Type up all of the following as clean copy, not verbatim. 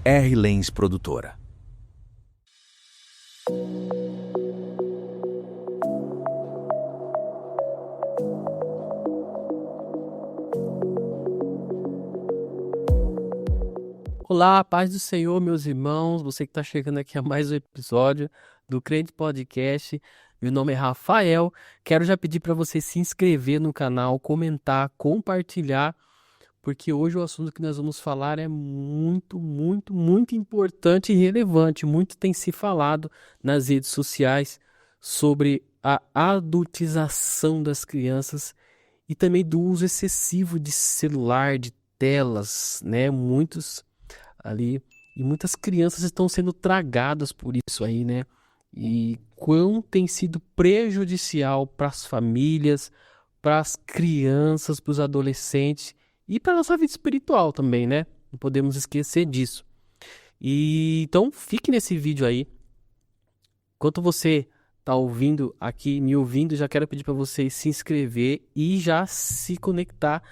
R. Lenz Produtora. Olá, paz do Senhor, meus irmãos, você que está chegando aqui a mais um episódio do Crente Podcast. Meu nome é Rafael, quero já pedir para você se inscrever no canal, comentar, compartilhar, porque hoje o assunto que nós vamos falar é muito importante e relevante. Muito tem se falado nas redes sociais sobre a adultização das crianças e também do uso excessivo de celular, de telas, né? Muitas crianças estão sendo tragadas por isso aí, né? E quão tem sido prejudicial para as famílias, para as crianças, para os adolescentes e para a nossa vida espiritual também, né? Não podemos esquecer disso. E então fique nesse vídeo aí. Enquanto você está ouvindo aqui, me ouvindo, já quero pedir para você se inscrever e já se conectar.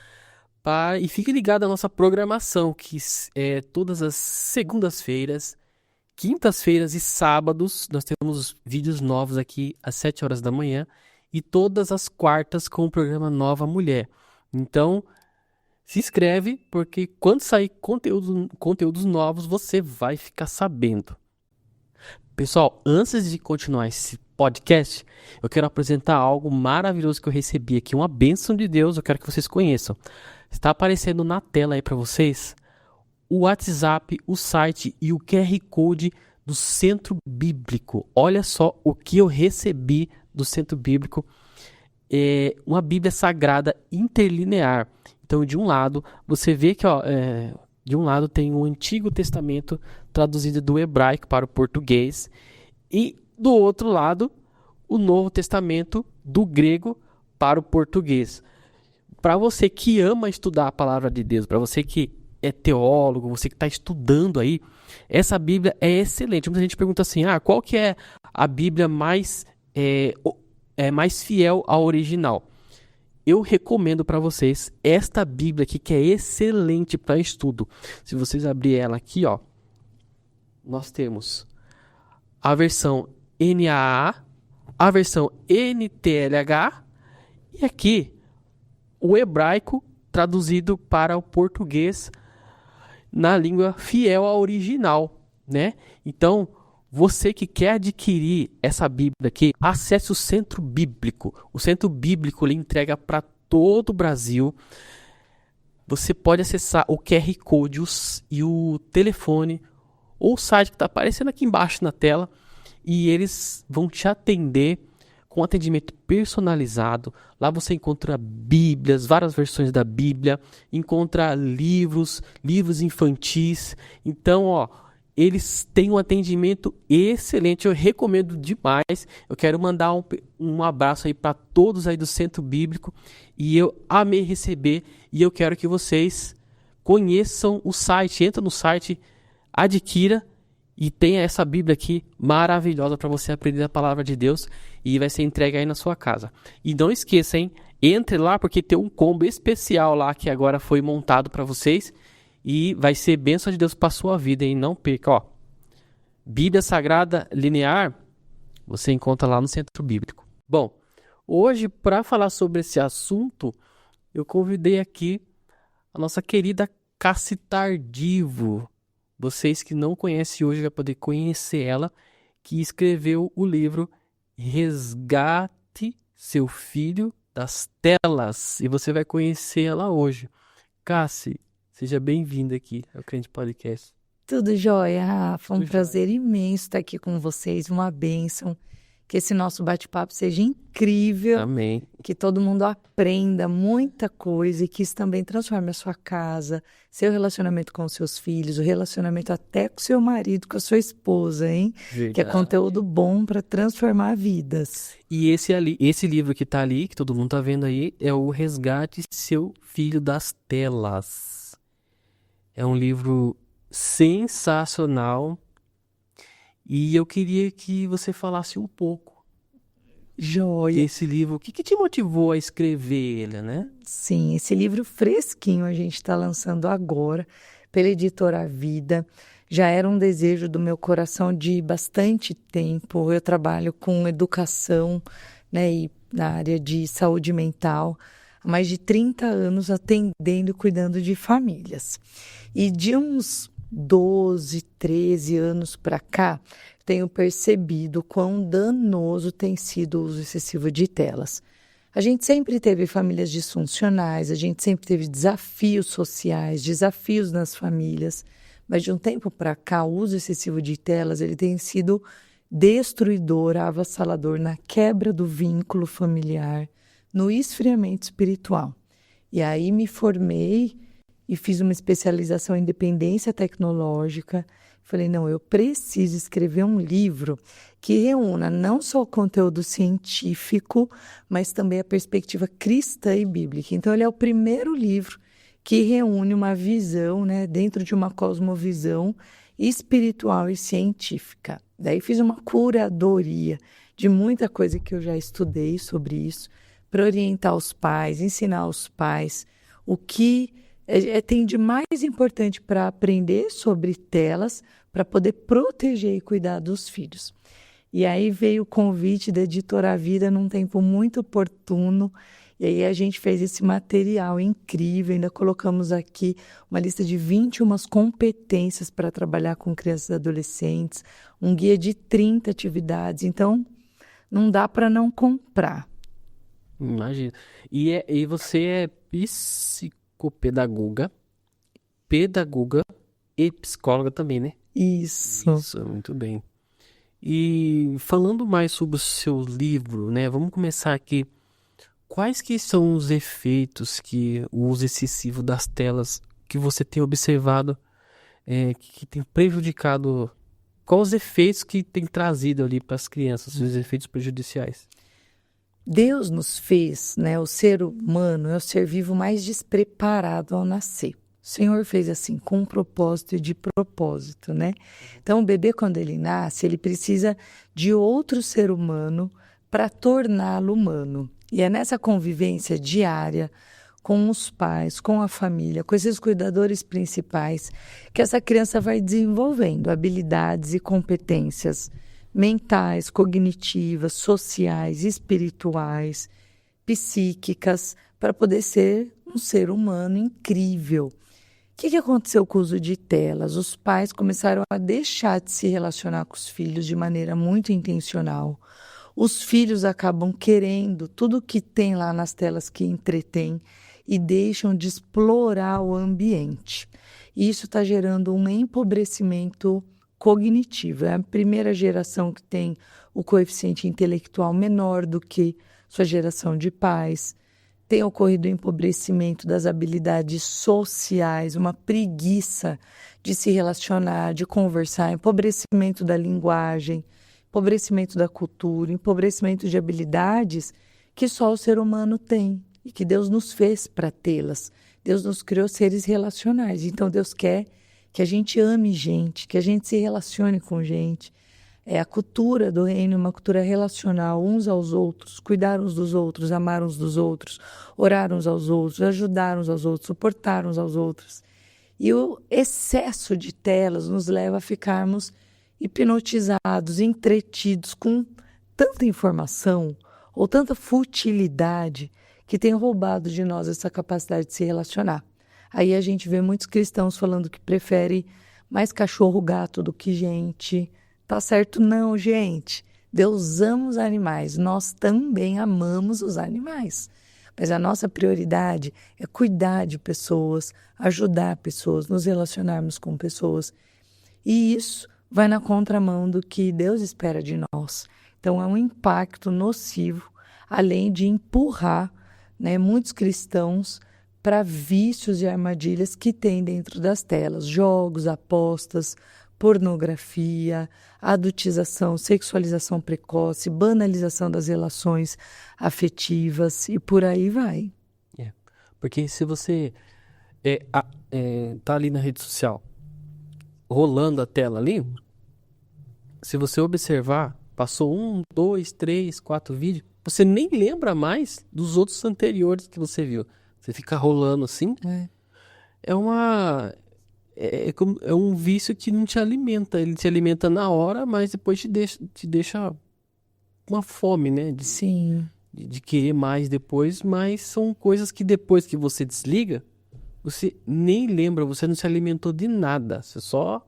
E fique ligado à nossa programação, que é todas as segundas-feiras, quintas-feiras e sábados. Nós temos vídeos novos aqui às 7 horas da manhã e todas as quartas com o programa Nova Mulher. Então, se inscreve, porque quando sair conteúdos novos, você vai ficar sabendo. Pessoal, antes de continuar esse podcast, eu quero apresentar algo maravilhoso que eu recebi aqui, uma bênção de Deus, eu quero que vocês conheçam. Está aparecendo na tela aí para vocês o WhatsApp, o site e o QR Code do Centro Bíblico. Olha só o que eu recebi do Centro Bíblico. É uma Bíblia Sagrada interlinear. Então, de um lado, você vê que de um lado tem o Antigo Testamento traduzido do hebraico para o português e do outro lado, o Novo Testamento do grego para o português. Para você que ama estudar a palavra de Deus, para você que é teólogo, você que está estudando aí, essa Bíblia é excelente. Muita gente pergunta assim, qual que é a Bíblia mais fiel ao original? Eu recomendo para vocês esta Bíblia aqui, que é excelente para estudo. Se vocês abrirem ela aqui, nós temos a versão NAA, a versão NTLH e aqui o hebraico traduzido para o português na língua fiel ao original, né? Então, você que quer adquirir essa Bíblia aqui, acesse o Centro Bíblico. O Centro Bíblico ele entrega para todo o Brasil. Você pode acessar o QR Code e o telefone ou o site que está aparecendo aqui embaixo na tela e eles vão te atender com atendimento personalizado. Lá você encontra Bíblias, várias versões da Bíblia, encontra livros infantis. Então, eles têm um atendimento excelente, eu recomendo demais. Eu quero mandar um abraço aí para todos aí do Centro Bíblico e eu amei receber e eu quero que vocês conheçam o site, entra no site, adquira e tenha essa Bíblia aqui maravilhosa para você aprender a palavra de Deus e vai ser entregue aí na sua casa. E não esqueça, hein? Entre lá porque tem um combo especial lá que agora foi montado para vocês e vai ser bênção de Deus para sua vida, hein? Não perca, Bíblia Sagrada Linear, você encontra lá no Centro Bíblico. Bom, hoje para falar sobre esse assunto, eu convidei aqui a nossa querida Cassi Tardivo. Vocês que não conhecem hoje vão poder conhecer ela, que escreveu o livro Resgate Seu Filho das Telas. E você vai conhecer ela hoje. Cassi, seja bem-vinda aqui ao Crente Podcast. Tudo jóia, Rafa. Tudo Prazer imenso estar aqui com vocês. Uma bênção. Que esse nosso bate-papo seja incrível. Amém. Que todo mundo aprenda muita coisa e que isso também transforme a sua casa, seu relacionamento com os seus filhos, o relacionamento até com o seu marido, com a sua esposa, hein? Verdade. Que é conteúdo bom para transformar vidas. E esse livro que está ali, que todo mundo está vendo aí, é o Resgate Seu Filho das Telas. É um livro sensacional. E eu queria que você falasse um pouco Joia. desse livro. O que te motivou a escrever ele, né? Sim, esse livro fresquinho a gente está lançando agora pela editora Vida. Já era um desejo do meu coração de bastante tempo. Eu trabalho com educação, né, e na área de saúde mental há mais de 30 anos atendendo e cuidando de famílias. E de uns 12, 13 anos para cá, tenho percebido quão danoso tem sido o uso excessivo de telas. A gente sempre teve famílias disfuncionais, a gente sempre teve desafios sociais, desafios nas famílias, mas de um tempo para cá, o uso excessivo de telas ele tem sido destruidor, avassalador na quebra do vínculo familiar, no esfriamento espiritual. E aí me formei e fiz uma especialização em dependência tecnológica. Falei, não, eu preciso escrever um livro que reúna não só o conteúdo científico, mas também a perspectiva cristã e bíblica. Então, ele é o primeiro livro que reúne uma visão, né, dentro de uma cosmovisão espiritual e científica. Daí fiz uma curadoria de muita coisa que eu já estudei sobre isso, para orientar os pais, ensinar os pais o que tem de mais importante para aprender sobre telas, para poder proteger e cuidar dos filhos. E aí veio o convite da Editora Vida num tempo muito oportuno, e aí a gente fez esse material incrível, ainda colocamos aqui uma lista de 21 competências para trabalhar com crianças e adolescentes, um guia de 30 atividades, então não dá para não comprar. Imagina. E você é psicopedagoga, pedagoga e psicóloga também, né? Isso. Isso, muito bem. E falando mais sobre o seu livro, né? Vamos começar aqui. Quais que são os efeitos que o uso excessivo das telas que você tem observado que tem prejudicado? Quais os efeitos que tem trazido ali para as crianças, os efeitos prejudiciais? Deus nos fez, né? O ser humano é o ser vivo mais despreparado ao nascer. O Senhor fez assim, com um propósito e de propósito, né? Então, o bebê, quando ele nasce, ele precisa de outro ser humano para torná-lo humano. E é nessa convivência diária com os pais, com a família, com esses cuidadores principais, que essa criança vai desenvolvendo habilidades e competências mentais, cognitivas, sociais, espirituais, psíquicas, para poder ser um ser humano incrível. O que aconteceu com o uso de telas? Os pais começaram a deixar de se relacionar com os filhos de maneira muito intencional. Os filhos acabam querendo tudo que tem lá nas telas que entretém e deixam de explorar o ambiente. E isso está gerando um empobrecimento cognitivo. É a primeira geração que tem o coeficiente intelectual menor do que sua geração de pais. Tem ocorrido o empobrecimento das habilidades sociais, uma preguiça de se relacionar, de conversar, empobrecimento da linguagem, empobrecimento da cultura, empobrecimento de habilidades que só o ser humano tem e que Deus nos fez para tê-las. Deus nos criou seres relacionais, então Deus quer que a gente ame gente, que a gente se relacione com gente. A cultura do reino é uma cultura relacional, uns aos outros, cuidar uns dos outros, amar uns dos outros, orar uns aos outros, ajudar uns aos outros, suportar uns aos outros. E o excesso de telas nos leva a ficarmos hipnotizados, entretidos com tanta informação ou tanta futilidade que tem roubado de nós essa capacidade de se relacionar. Aí a gente vê muitos cristãos falando que prefere mais cachorro, gato do que gente. Tá certo? Não, gente. Deus ama os animais. Nós também amamos os animais. Mas a nossa prioridade é cuidar de pessoas, ajudar pessoas, nos relacionarmos com pessoas. E isso vai na contramão do que Deus espera de nós. Então é um impacto nocivo, além de empurrar, né, muitos cristãos para vícios e armadilhas que tem dentro das telas, jogos, apostas, pornografia, adultização, sexualização precoce, banalização das relações afetivas e por aí vai. Porque se você tá ali na rede social, rolando a tela ali, se você observar, passou 1, 2, 3, 4 vídeos, você nem lembra mais dos outros anteriores que você viu. Você fica rolando assim. é um vício que não te alimenta. Ele te alimenta na hora, mas depois te deixa uma fome, né? Sim. De querer mais depois, mas são coisas que depois que você desliga, você nem lembra, você não se alimentou de nada. Você só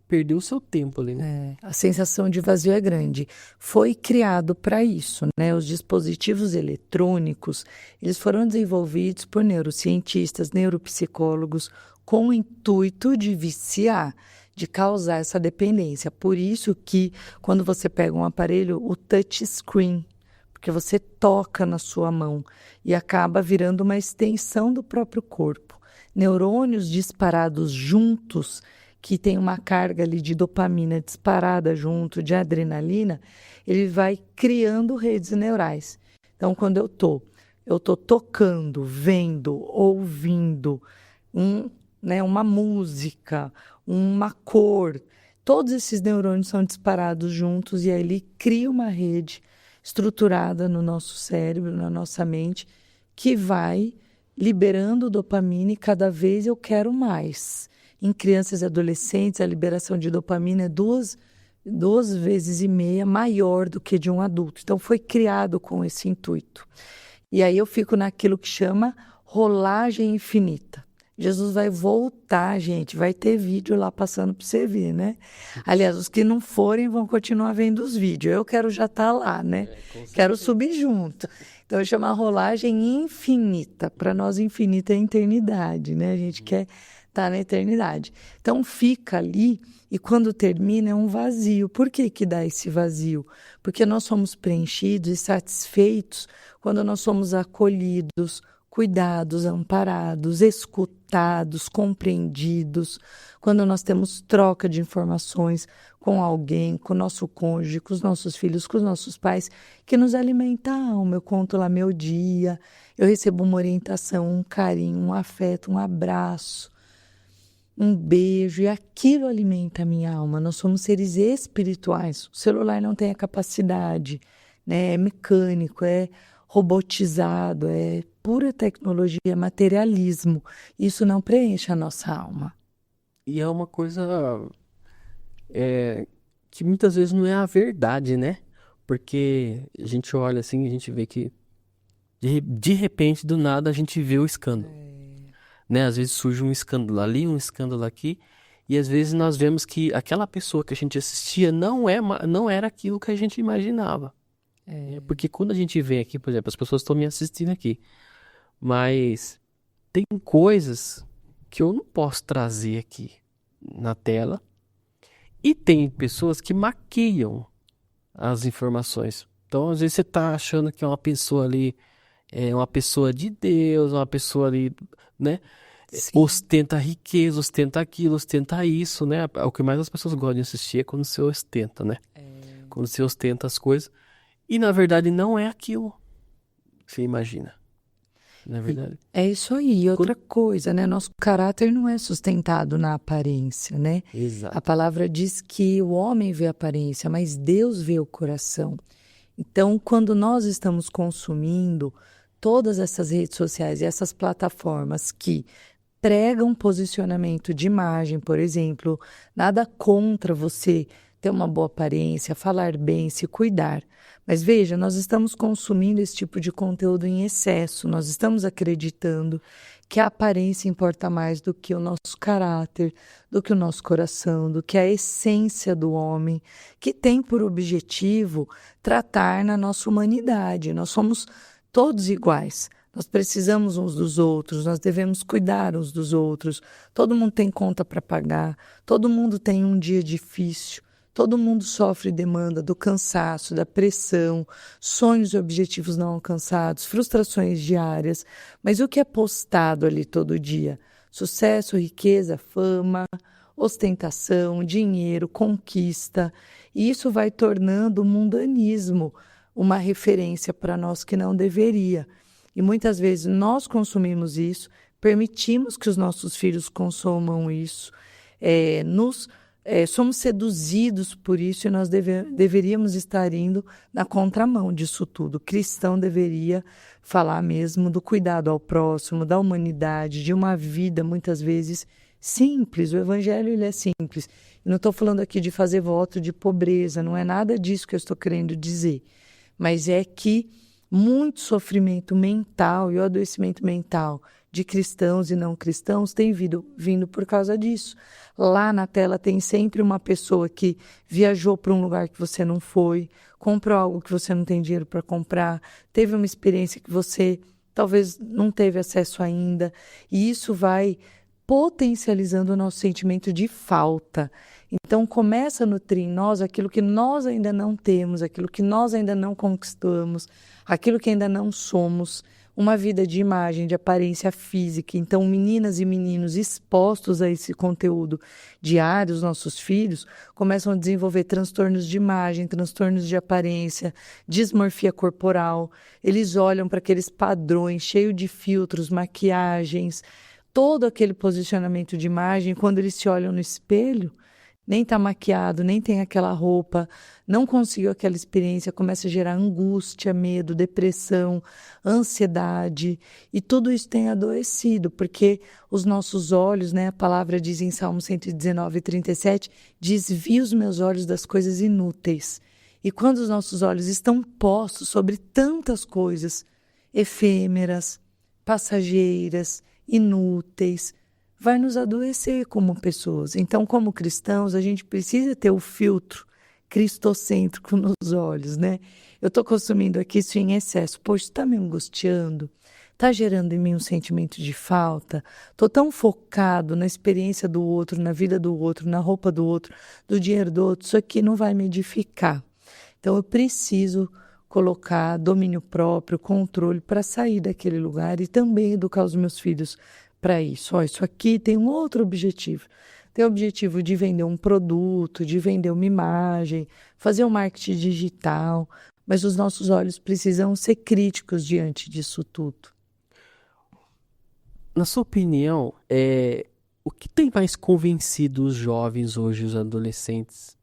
perdeu o seu tempo ali, né? A sensação de vazio é grande. Foi criado para isso, né? Os dispositivos eletrônicos, eles foram desenvolvidos por neurocientistas, neuropsicólogos, com o intuito de viciar, de causar essa dependência. Por isso que, quando você pega um aparelho, o touchscreen, porque você toca na sua mão e acaba virando uma extensão do próprio corpo. Neurônios disparados juntos, que tem uma carga ali de dopamina disparada junto, de adrenalina, ele vai criando redes neurais. Então, quando eu tô tocando, vendo, ouvindo uma música, uma cor, todos esses neurônios são disparados juntos e aí ele cria uma rede estruturada no nosso cérebro, na nossa mente, que vai liberando dopamina e cada vez eu quero mais. Em crianças e adolescentes, a liberação de dopamina é duas vezes e meia maior do que de um adulto. Então, foi criado com esse intuito. E aí eu fico naquilo que chama rolagem infinita. Jesus vai voltar, gente, vai ter vídeo lá passando para você ver, né? Aliás, os que não forem vão continuar vendo os vídeos. Eu quero já estar lá, né? Quero subir junto. Então, chama rolagem infinita. Para nós, infinita é a eternidade, né? A gente quer estar na eternidade. Então, fica ali e quando termina é um vazio. Por que que dá esse vazio? Porque nós somos preenchidos e satisfeitos quando nós somos acolhidos, cuidados, amparados, escutados, compreendidos, quando nós temos troca de informações com alguém, com o nosso cônjuge, com os nossos filhos, com os nossos pais, que nos alimenta a alma. Eu conto lá meu dia, eu recebo uma orientação, um carinho, um afeto, um abraço, um beijo, e aquilo alimenta a minha alma. Nós somos seres espirituais. O celular não tem a capacidade, né? É mecânico, é robotizado, é pura tecnologia, é materialismo. Isso não preenche a nossa alma. E é uma coisa que muitas vezes não é a verdade, né? Porque a gente olha assim e a gente vê que de repente, do nada, a gente vê o escândalo. Né? Às vezes surge um escândalo ali, um escândalo aqui, e às vezes nós vemos que aquela pessoa que a gente assistia não era aquilo que a gente imaginava. Porque quando a gente vê aqui, por exemplo, as pessoas estão me assistindo aqui, mas tem coisas que eu não posso trazer aqui na tela, e tem pessoas que maquiam as informações. Então, às vezes você está achando que é uma pessoa ali, é uma pessoa de Deus, uma pessoa ali, né? Sim. Ostenta riqueza, ostenta aquilo, ostenta isso, né? O que mais as pessoas gostam de assistir é quando você ostenta, né? Quando você ostenta as coisas. E na verdade não é aquilo que você imagina. Na verdade. É isso aí. Outra coisa, né? Nosso caráter não é sustentado na aparência, né? Exato. A palavra diz que o homem vê a aparência, mas Deus vê o coração. Então, quando nós estamos consumindo todas essas redes sociais e essas plataformas que pregam posicionamento de imagem, por exemplo, nada contra você ter uma boa aparência, falar bem, se cuidar. Mas veja, nós estamos consumindo esse tipo de conteúdo em excesso, nós estamos acreditando que a aparência importa mais do que o nosso caráter, do que o nosso coração, do que a essência do homem, que tem por objetivo tratar na nossa humanidade. Nós somos todos iguais. Nós precisamos uns dos outros, nós devemos cuidar uns dos outros. Todo mundo tem conta para pagar, todo mundo tem um dia difícil, todo mundo sofre demanda do cansaço, da pressão, sonhos e objetivos não alcançados, frustrações diárias. Mas o que é postado ali todo dia? Sucesso, riqueza, fama, ostentação, dinheiro, conquista. E isso vai tornando o mundanismo uma referência para nós que não deveria. E muitas vezes nós consumimos isso, permitimos que os nossos filhos consumam isso, somos seduzidos por isso e nós deveríamos estar indo na contramão disso tudo. O cristão deveria falar mesmo do cuidado ao próximo, da humanidade, de uma vida muitas vezes simples. O evangelho ele é simples. Eu não estou falando aqui de fazer voto de pobreza, não é nada disso que eu estou querendo dizer. Mas é que muito sofrimento mental e o adoecimento mental de cristãos e não cristãos tem vindo por causa disso. Lá na tela tem sempre uma pessoa que viajou para um lugar que você não foi, comprou algo que você não tem dinheiro para comprar, teve uma experiência que você talvez não teve acesso ainda, e isso vai potencializando o nosso sentimento de falta. Então começa a nutrir em nós aquilo que nós ainda não temos, aquilo que nós ainda não conquistamos, aquilo que ainda não somos, uma vida de imagem, de aparência física. Então, meninas e meninos expostos a esse conteúdo diário, os nossos filhos, começam a desenvolver transtornos de imagem, transtornos de aparência, dismorfia corporal. Eles olham para aqueles padrões cheios de filtros, maquiagens, todo aquele posicionamento de imagem. Quando eles se olham no espelho, nem está maquiado, nem tem aquela roupa, não conseguiu aquela experiência, começa a gerar angústia, medo, depressão, ansiedade, e tudo isso tem adoecido, porque os nossos olhos, né, a palavra diz em Salmo 119:37, desvia os meus olhos das coisas inúteis. E quando os nossos olhos estão postos sobre tantas coisas efêmeras, passageiras, inúteis, vai nos adoecer como pessoas. Então, como cristãos, a gente precisa ter o filtro cristocêntrico nos olhos, né? Eu estou consumindo aqui isso em excesso. Poxa, está me angustiando? Está gerando em mim um sentimento de falta? Estou tão focado na experiência do outro, na vida do outro, na roupa do outro, do dinheiro do outro. Isso aqui não vai me edificar. Então, eu preciso colocar domínio próprio, controle para sair daquele lugar e também educar os meus filhos para isso. Ó, isso aqui tem um outro objetivo. Tem o objetivo de vender um produto, de vender uma imagem, fazer um marketing digital, mas os nossos olhos precisam ser críticos diante disso tudo. Na sua opinião, o que tem mais convencido os jovens hoje, os adolescentes,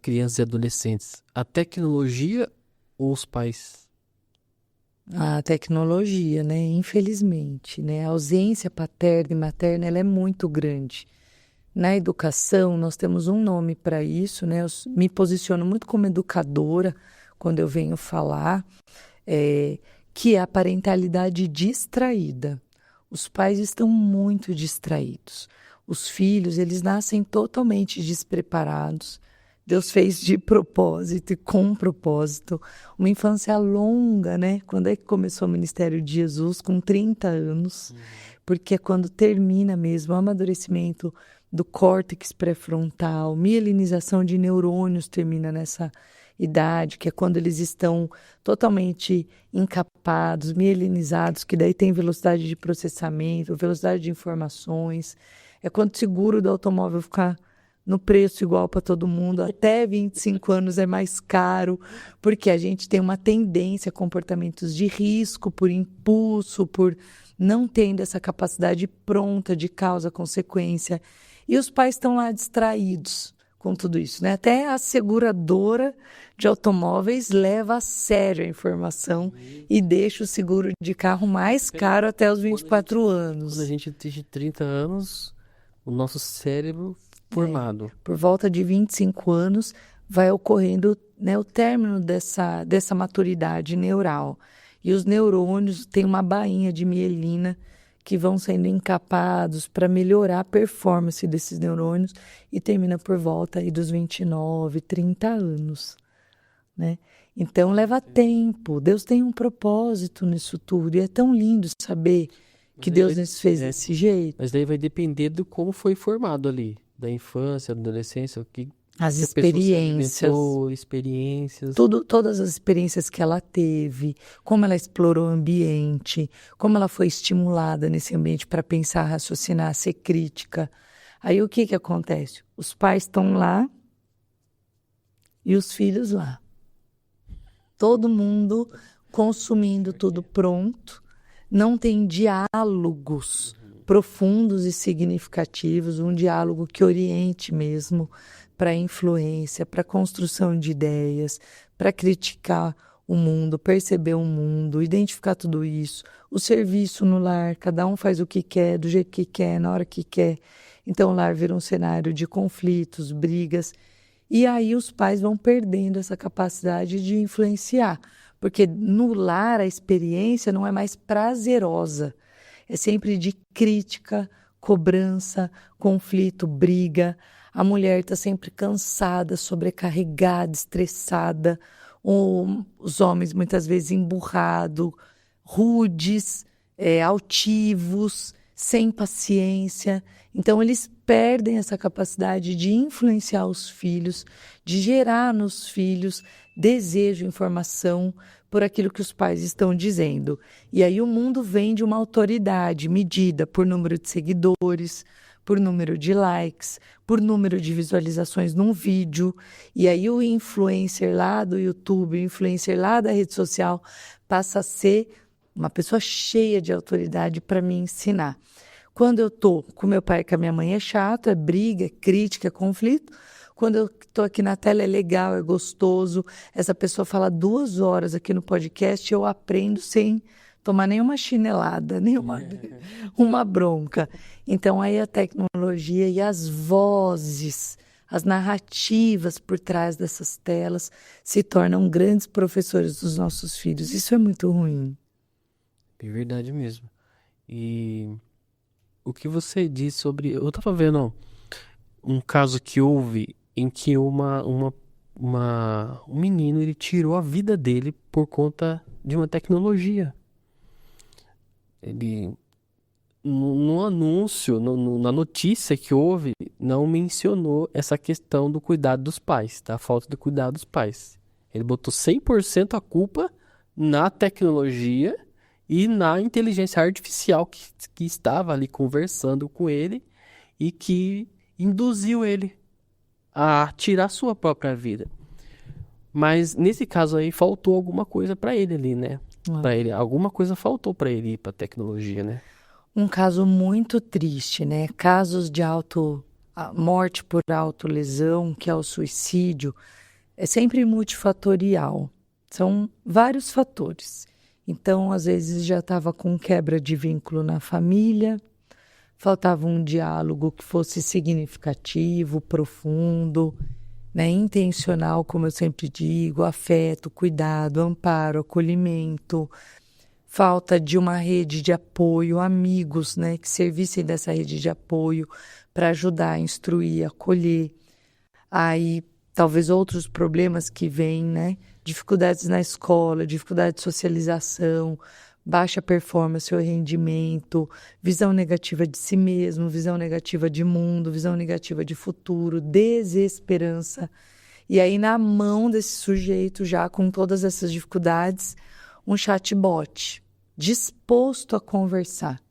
crianças e adolescentes? A tecnologia ou os pais? A tecnologia, né? Infelizmente, né? A ausência paterna e materna, ela é muito grande. Na educação, nós temos um nome para isso, né? Eu me posiciono muito como educadora quando eu venho falar, que é a parentalidade distraída. Os pais estão muito distraídos. Os filhos, eles nascem totalmente despreparados. Deus fez de propósito e com propósito. Uma infância longa, né? Quando é que começou o ministério de Jesus? Com 30 anos. Porque é quando termina mesmo o amadurecimento do córtex pré-frontal, mielinização de neurônios termina nessa idade, que é quando eles estão totalmente encapados, mielinizados, que daí tem velocidade de processamento, velocidade de informações. É quando o seguro do automóvel ficar no preço igual para todo mundo, até 25 anos é mais caro, porque a gente tem uma tendência a comportamentos de risco, por impulso, por não tendo essa capacidade pronta de causa-consequência. E os pais estão lá distraídos com tudo isso, né? Até a seguradora de automóveis leva a sério a informação e deixa o seguro de carro mais caro até os 24 anos. Quando a gente tem 30 anos, o nosso cérebro formado. Por volta de 25 anos vai ocorrendo, né, o término dessa maturidade neural. E os neurônios têm uma bainha de mielina que vão sendo encapados para melhorar a performance desses neurônios e termina por volta aí dos 29, 30 anos, né? Então leva tempo. Deus tem um propósito nisso tudo e é tão lindo saber que Deus nos fez desse jeito. Mas daí vai depender do como foi formado ali, da infância, da adolescência, o que as experiências, todas as experiências que ela teve, como ela explorou o ambiente, como ela foi estimulada nesse ambiente para pensar, raciocinar, ser crítica. Aí o que acontece? Os pais estão lá e os filhos lá. Todo mundo consumindo tudo pronto, não tem diálogos profundos e significativos, um diálogo que oriente mesmo para influência, para construção de ideias, para criticar o mundo, perceber o mundo, identificar tudo isso, o serviço no lar, cada um faz o que quer, do jeito que quer, na hora que quer. Então o lar vira um cenário de conflitos, brigas, e aí os pais vão perdendo essa capacidade de influenciar, porque no lar a experiência não é mais prazerosa, é sempre de crítica, cobrança, conflito, briga. A mulher está sempre cansada, sobrecarregada, estressada, os homens muitas vezes emburrados, rudes, altivos, sem paciência. Então, eles perdem essa capacidade de influenciar os filhos, de gerar nos filhos desejo, informação por aquilo que os pais estão dizendo. E aí o mundo vem de uma autoridade medida por número de seguidores, por número de likes, por número de visualizações num vídeo. E aí o influencer lá do YouTube, o influencer lá da rede social, passa a ser uma pessoa cheia de autoridade para me ensinar. Quando eu estou com meu pai e com a minha mãe é chato, é briga, é crítica, é conflito. Quando eu estou aqui na tela é legal, é gostoso. Essa pessoa fala 2 horas aqui no podcast, eu aprendo sem tomar nenhuma chinelada, nenhuma uma bronca. Então aí a tecnologia e as vozes, as narrativas por trás dessas telas se tornam grandes professores dos nossos filhos. Isso é muito ruim. É verdade mesmo. E o que você disse sobre... Eu tava vendo um caso que houve em que um menino ele tirou a vida dele por conta de uma tecnologia. Ele, no anúncio, na notícia que houve, não mencionou essa questão do cuidado dos pais, da falta de cuidado dos pais. Ele botou 100% a culpa na tecnologia e na inteligência artificial que estava ali conversando com ele e que induziu ele a tirar sua própria vida. Mas nesse caso aí faltou alguma coisa para ele ali, né? Para ele, alguma coisa faltou para ele ir para tecnologia, né? Um caso muito triste, né? Casos de morte por autolesão, que é o suicídio, é sempre multifatorial. São vários fatores. Então, às vezes já estava com quebra de vínculo na família, faltava um diálogo que fosse significativo, profundo, né, intencional, como eu sempre digo, afeto, cuidado, amparo, acolhimento, falta de uma rede de apoio, amigos, né, que servissem dessa rede de apoio para ajudar, instruir, acolher. Aí, talvez outros problemas que vêm, né, dificuldades na escola, dificuldade de socialização, baixa performance ou rendimento, visão negativa de si mesmo, visão negativa de mundo, visão negativa de futuro, desesperança. E aí, na mão desse sujeito, já com todas essas dificuldades, um chatbot disposto a conversar,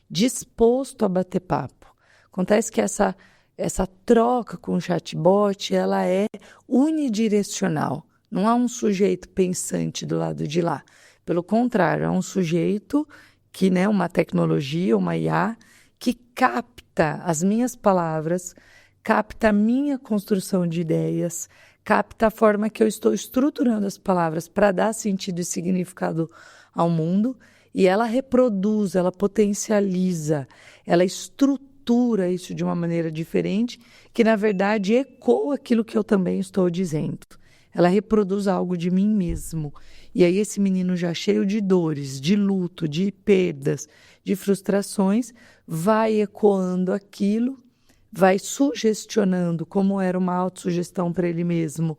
disposto a bater papo. Acontece que essa troca com o chatbot, ela é unidirecional. Não há um sujeito pensante do lado de lá. Pelo contrário, é um sujeito que, né, uma tecnologia, uma IA, que capta as minhas palavras, capta a minha construção de ideias, capta a forma que eu estou estruturando as palavras para dar sentido e significado ao mundo, e ela reproduz, ela potencializa, ela estrutura isso de uma maneira diferente, que na verdade ecoa aquilo que eu também estou dizendo. Ela reproduz algo de mim mesmo. E aí esse menino já cheio de dores, de luto, de perdas, de frustrações, vai ecoando aquilo, vai sugestionando, como era uma autossugestão para ele mesmo,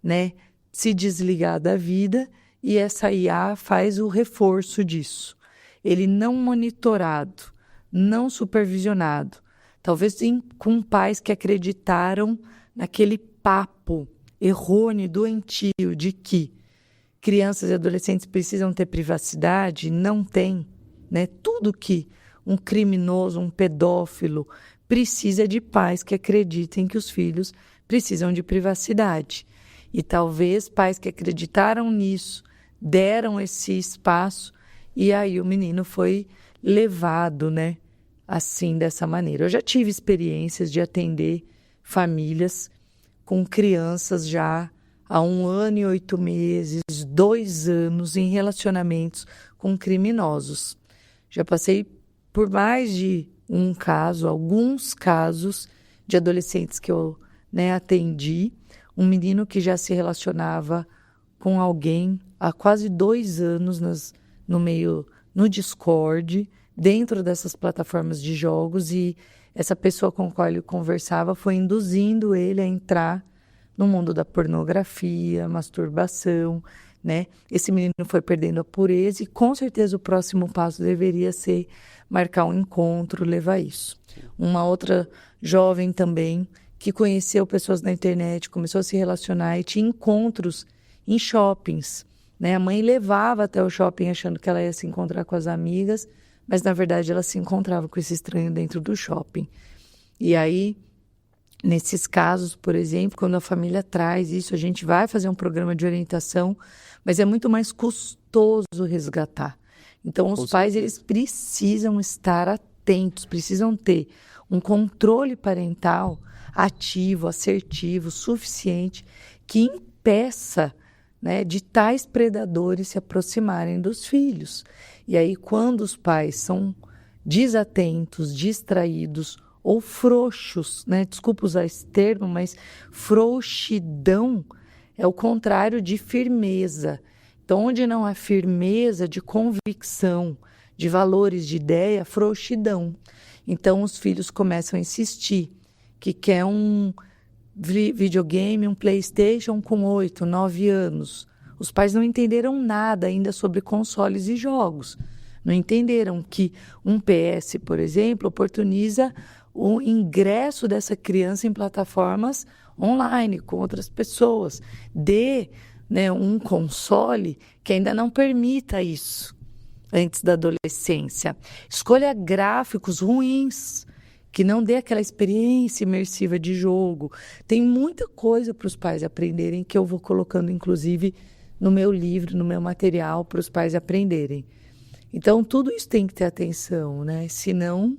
né? Se desligar da vida, e essa IA faz o reforço disso. Ele não monitorado, não supervisionado, talvez com pais que acreditaram naquele papo errôneo, doentio, de que crianças e adolescentes precisam ter privacidade, não tem, né? Tudo que um criminoso, um pedófilo precisa de pais que acreditem que os filhos precisam de privacidade. E talvez pais que acreditaram nisso deram esse espaço e aí o menino foi levado, né? Assim, dessa maneira. Eu já tive experiências de atender famílias com crianças já há 1 ano e 8 meses, 2 anos em relacionamentos com criminosos. Já passei por mais de alguns casos de adolescentes que eu, né, atendi, um menino que já se relacionava com alguém há quase 2 anos no Discord, dentro dessas plataformas de jogos, e essa pessoa com a qual ele conversava foi induzindo ele a entrar no mundo da pornografia, masturbação, né? Esse menino foi perdendo a pureza e com certeza o próximo passo deveria ser marcar um encontro, levar isso. Uma outra jovem também que conheceu pessoas na internet, começou a se relacionar e tinha encontros em shoppings, né? A mãe levava até o shopping achando que ela ia se encontrar com as amigas, mas na verdade ela se encontrava com esse estranho dentro do shopping. E aí, nesses casos, por exemplo, quando a família traz isso, a gente vai fazer um programa de orientação, mas é muito mais custoso resgatar. Então, os pais, eles precisam estar atentos, precisam ter um controle parental ativo, assertivo, suficiente, que impeça, né, de tais predadores se aproximarem dos filhos. E aí, quando os pais são desatentos, distraídos ou frouxos, né? Desculpa usar esse termo, mas frouxidão é o contrário de firmeza. Então, onde não há firmeza de convicção, de valores, de ideia, frouxidão. Então, os filhos começam a insistir que quer um videogame, um PlayStation com 8, 9 anos. Os pais não entenderam nada ainda sobre consoles e jogos. Não entenderam que um PS, por exemplo, oportuniza o ingresso dessa criança em plataformas online, com outras pessoas. Dê, né, um console que ainda não permita isso antes da adolescência. Escolha gráficos ruins, que não dê aquela experiência imersiva de jogo. Tem muita coisa para os pais aprenderem que eu vou colocando, inclusive, no meu livro, no meu material, para os pais aprenderem. Então, tudo isso tem que ter atenção, né? Senão,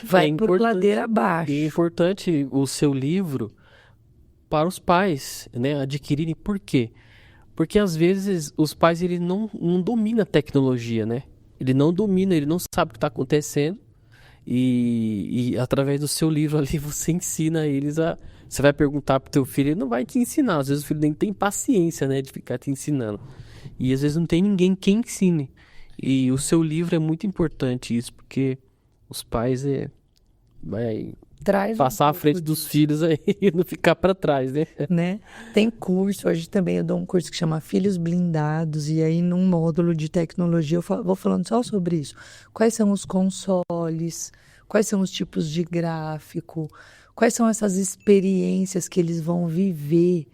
vai por ladeira abaixo. E é importante o seu livro para os pais, né, adquirirem. Por quê? Porque, às vezes, os pais ele não dominam a tecnologia, né? Ele não domina, ele não sabe o que está acontecendo. E através do seu livro ali, você ensina eles a... Você vai perguntar pro teu filho, ele não vai te ensinar. Às vezes o filho nem tem paciência, né, de ficar te ensinando. E às vezes não tem ninguém quem ensine. E o seu livro é muito importante isso, porque os pais vai passar à frente dos filhos aí e não ficar para trás, né? Tem curso, hoje também eu dou um curso que chama Filhos Blindados, e aí num módulo de tecnologia eu vou falando só sobre isso. Quais são os consoles, quais são os tipos de gráfico, quais são essas experiências que eles vão viver,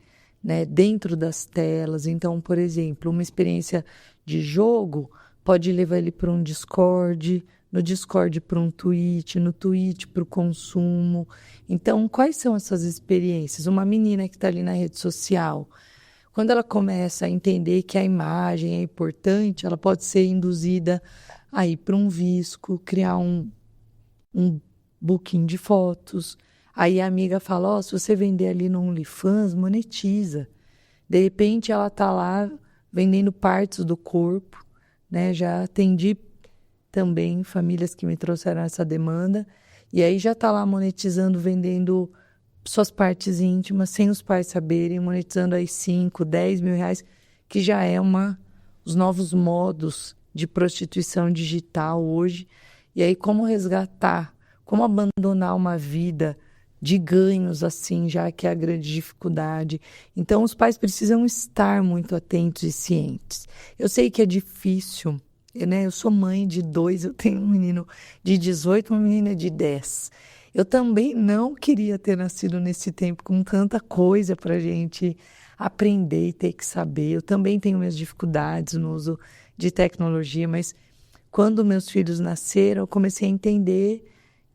né, dentro das telas. Então, por exemplo, uma experiência de jogo pode levar ele para um Discord, no Discord para um tweet, no tweet para o consumo. Então, quais são essas experiências? Uma menina que está ali na rede social, quando ela começa a entender que a imagem é importante, ela pode ser induzida a ir para um Visco, criar um booking de fotos. Aí a amiga fala, se você vender ali no OnlyFans, monetiza. De repente, ela está lá vendendo partes do corpo, né? Já atendi também famílias que me trouxeram essa demanda, e aí já está lá monetizando, vendendo suas partes íntimas, sem os pais saberem, monetizando aí 5, 10 mil reais, que já é os novos modos de prostituição digital hoje. E aí como resgatar, como abandonar uma vida de ganhos assim, já que é a grande dificuldade. Então os pais precisam estar muito atentos e cientes. Eu sei que é difícil, né? Eu sou mãe de 2, eu tenho um menino de 18, uma menina de 10. Eu também não queria ter nascido nesse tempo com tanta coisa para a gente aprender e ter que saber. Eu também tenho minhas dificuldades no uso de tecnologia, mas quando meus filhos nasceram, eu comecei a entender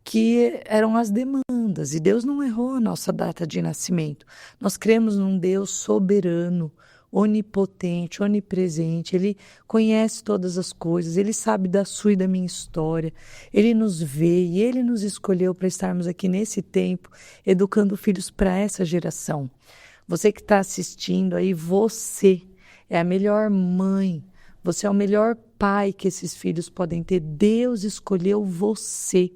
que eram as demandas. E Deus não errou a nossa data de nascimento. Nós cremos num Deus soberano, onipotente, onipresente. Ele conhece todas as coisas, ele sabe da sua e da minha história. Ele nos vê e ele nos escolheu para estarmos aqui nesse tempo, educando filhos para essa geração. Você que está assistindo aí, você é a melhor mãe, você é o melhor pai que esses filhos podem ter. Deus escolheu você.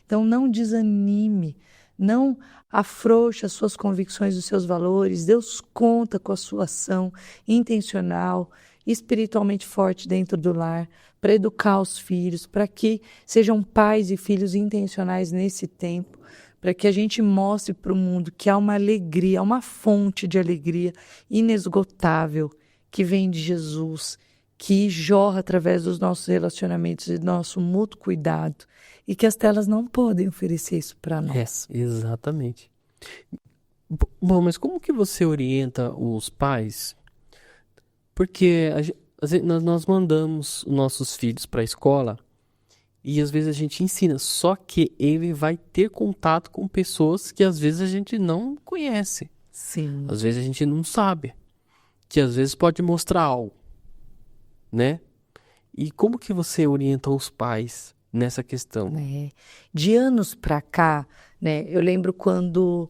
Então, não desanime, não afrouxe as suas convicções, os seus valores. Deus conta com a sua ação intencional, espiritualmente forte dentro do lar, para educar os filhos, para que sejam pais e filhos intencionais nesse tempo, para que a gente mostre para o mundo que há uma alegria, uma fonte de alegria inesgotável que vem de Jesus, que jorra através dos nossos relacionamentos e do nosso mútuo cuidado, e que as telas não podem oferecer isso para nós. Exatamente. Bom, mas como que você orienta os pais? Porque às vezes nós mandamos os nossos filhos para a escola e às vezes a gente ensina, só que ele vai ter contato com pessoas que às vezes a gente não conhece. Sim. Às vezes a gente não sabe, que às vezes pode mostrar algo, né? E como que você orienta os pais nessa questão? De anos para cá, né, eu lembro quando,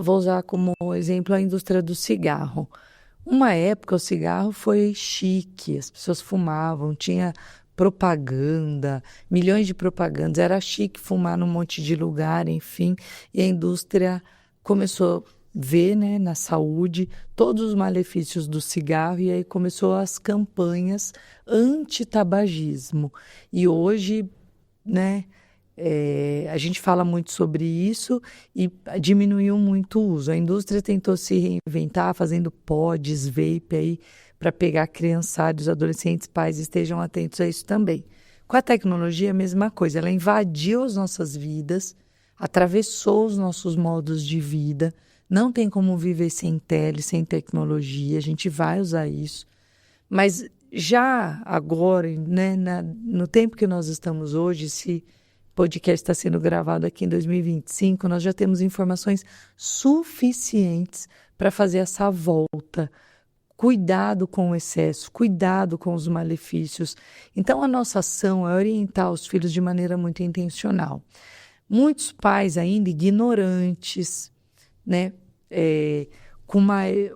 vou usar como exemplo a indústria do cigarro. Uma época o cigarro foi chique, as pessoas fumavam, tinha propaganda, milhões de propagandas, era chique fumar num monte de lugar, enfim, e a indústria começou a ver, né, na saúde todos os malefícios do cigarro, e aí começou as campanhas anti-tabagismo. E hoje, né, a gente fala muito sobre isso e diminuiu muito o uso. A indústria tentou se reinventar, fazendo pods, vape aí, para pegar a criançada, os adolescentes, pais estejam atentos a isso também. Com a tecnologia, a mesma coisa. Ela invadiu as nossas vidas, atravessou os nossos modos de vida. Não tem como viver sem tele, sem tecnologia. A gente vai usar isso. Mas já agora, né, no tempo que nós estamos hoje, esse podcast está sendo gravado aqui em 2025, nós já temos informações suficientes para fazer essa volta. Cuidado com o excesso, cuidado com os malefícios. Então, a nossa ação é orientar os filhos de maneira muito intencional. Muitos pais ainda ignorantes, né? Com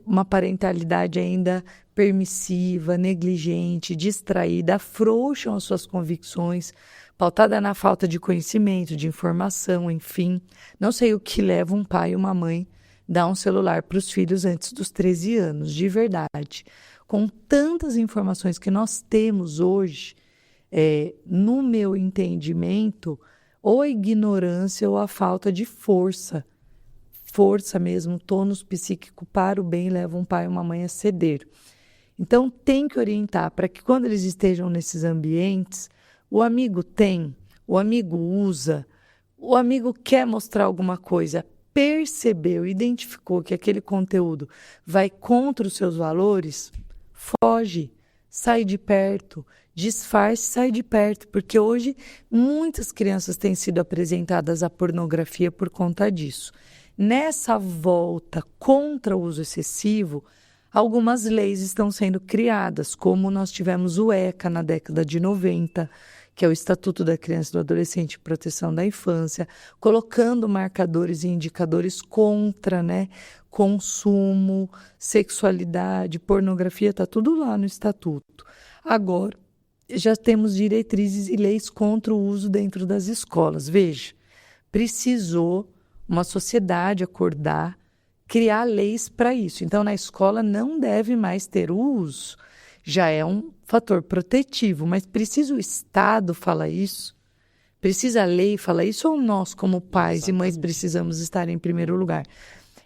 uma parentalidade ainda permissiva, negligente, distraída, afrouxam as suas convicções, pautada na falta de conhecimento, de informação, enfim. Não sei o que leva um pai e uma mãe dar um celular para os filhos antes dos 13 anos, de verdade. Com tantas informações que nós temos hoje, no meu entendimento, ou a ignorância ou a falta de força mesmo, tônus psíquico para o bem leva um pai e uma mãe a ceder. Então, tem que orientar para que quando eles estejam nesses ambientes, o amigo usa, o amigo quer mostrar alguma coisa, percebeu, identificou que aquele conteúdo vai contra os seus valores, foge, sai de perto, disfarce, sai de perto, porque hoje muitas crianças têm sido apresentadas à pornografia por conta disso. Nessa volta contra o uso excessivo, algumas leis estão sendo criadas, como nós tivemos o ECA na década de 90, que é o Estatuto da Criança e do Adolescente e Proteção da Infância, colocando marcadores e indicadores contra, né, consumo, sexualidade, pornografia, está tudo lá no Estatuto. Agora, já temos diretrizes e leis contra o uso dentro das escolas. Veja, precisou uma sociedade acordar, criar leis para isso. Então, na escola não deve mais ter o uso. Já é um fator protetivo, mas precisa o Estado falar isso? Precisa a lei falar isso ou nós, como pais e mães, precisamos estar em primeiro lugar?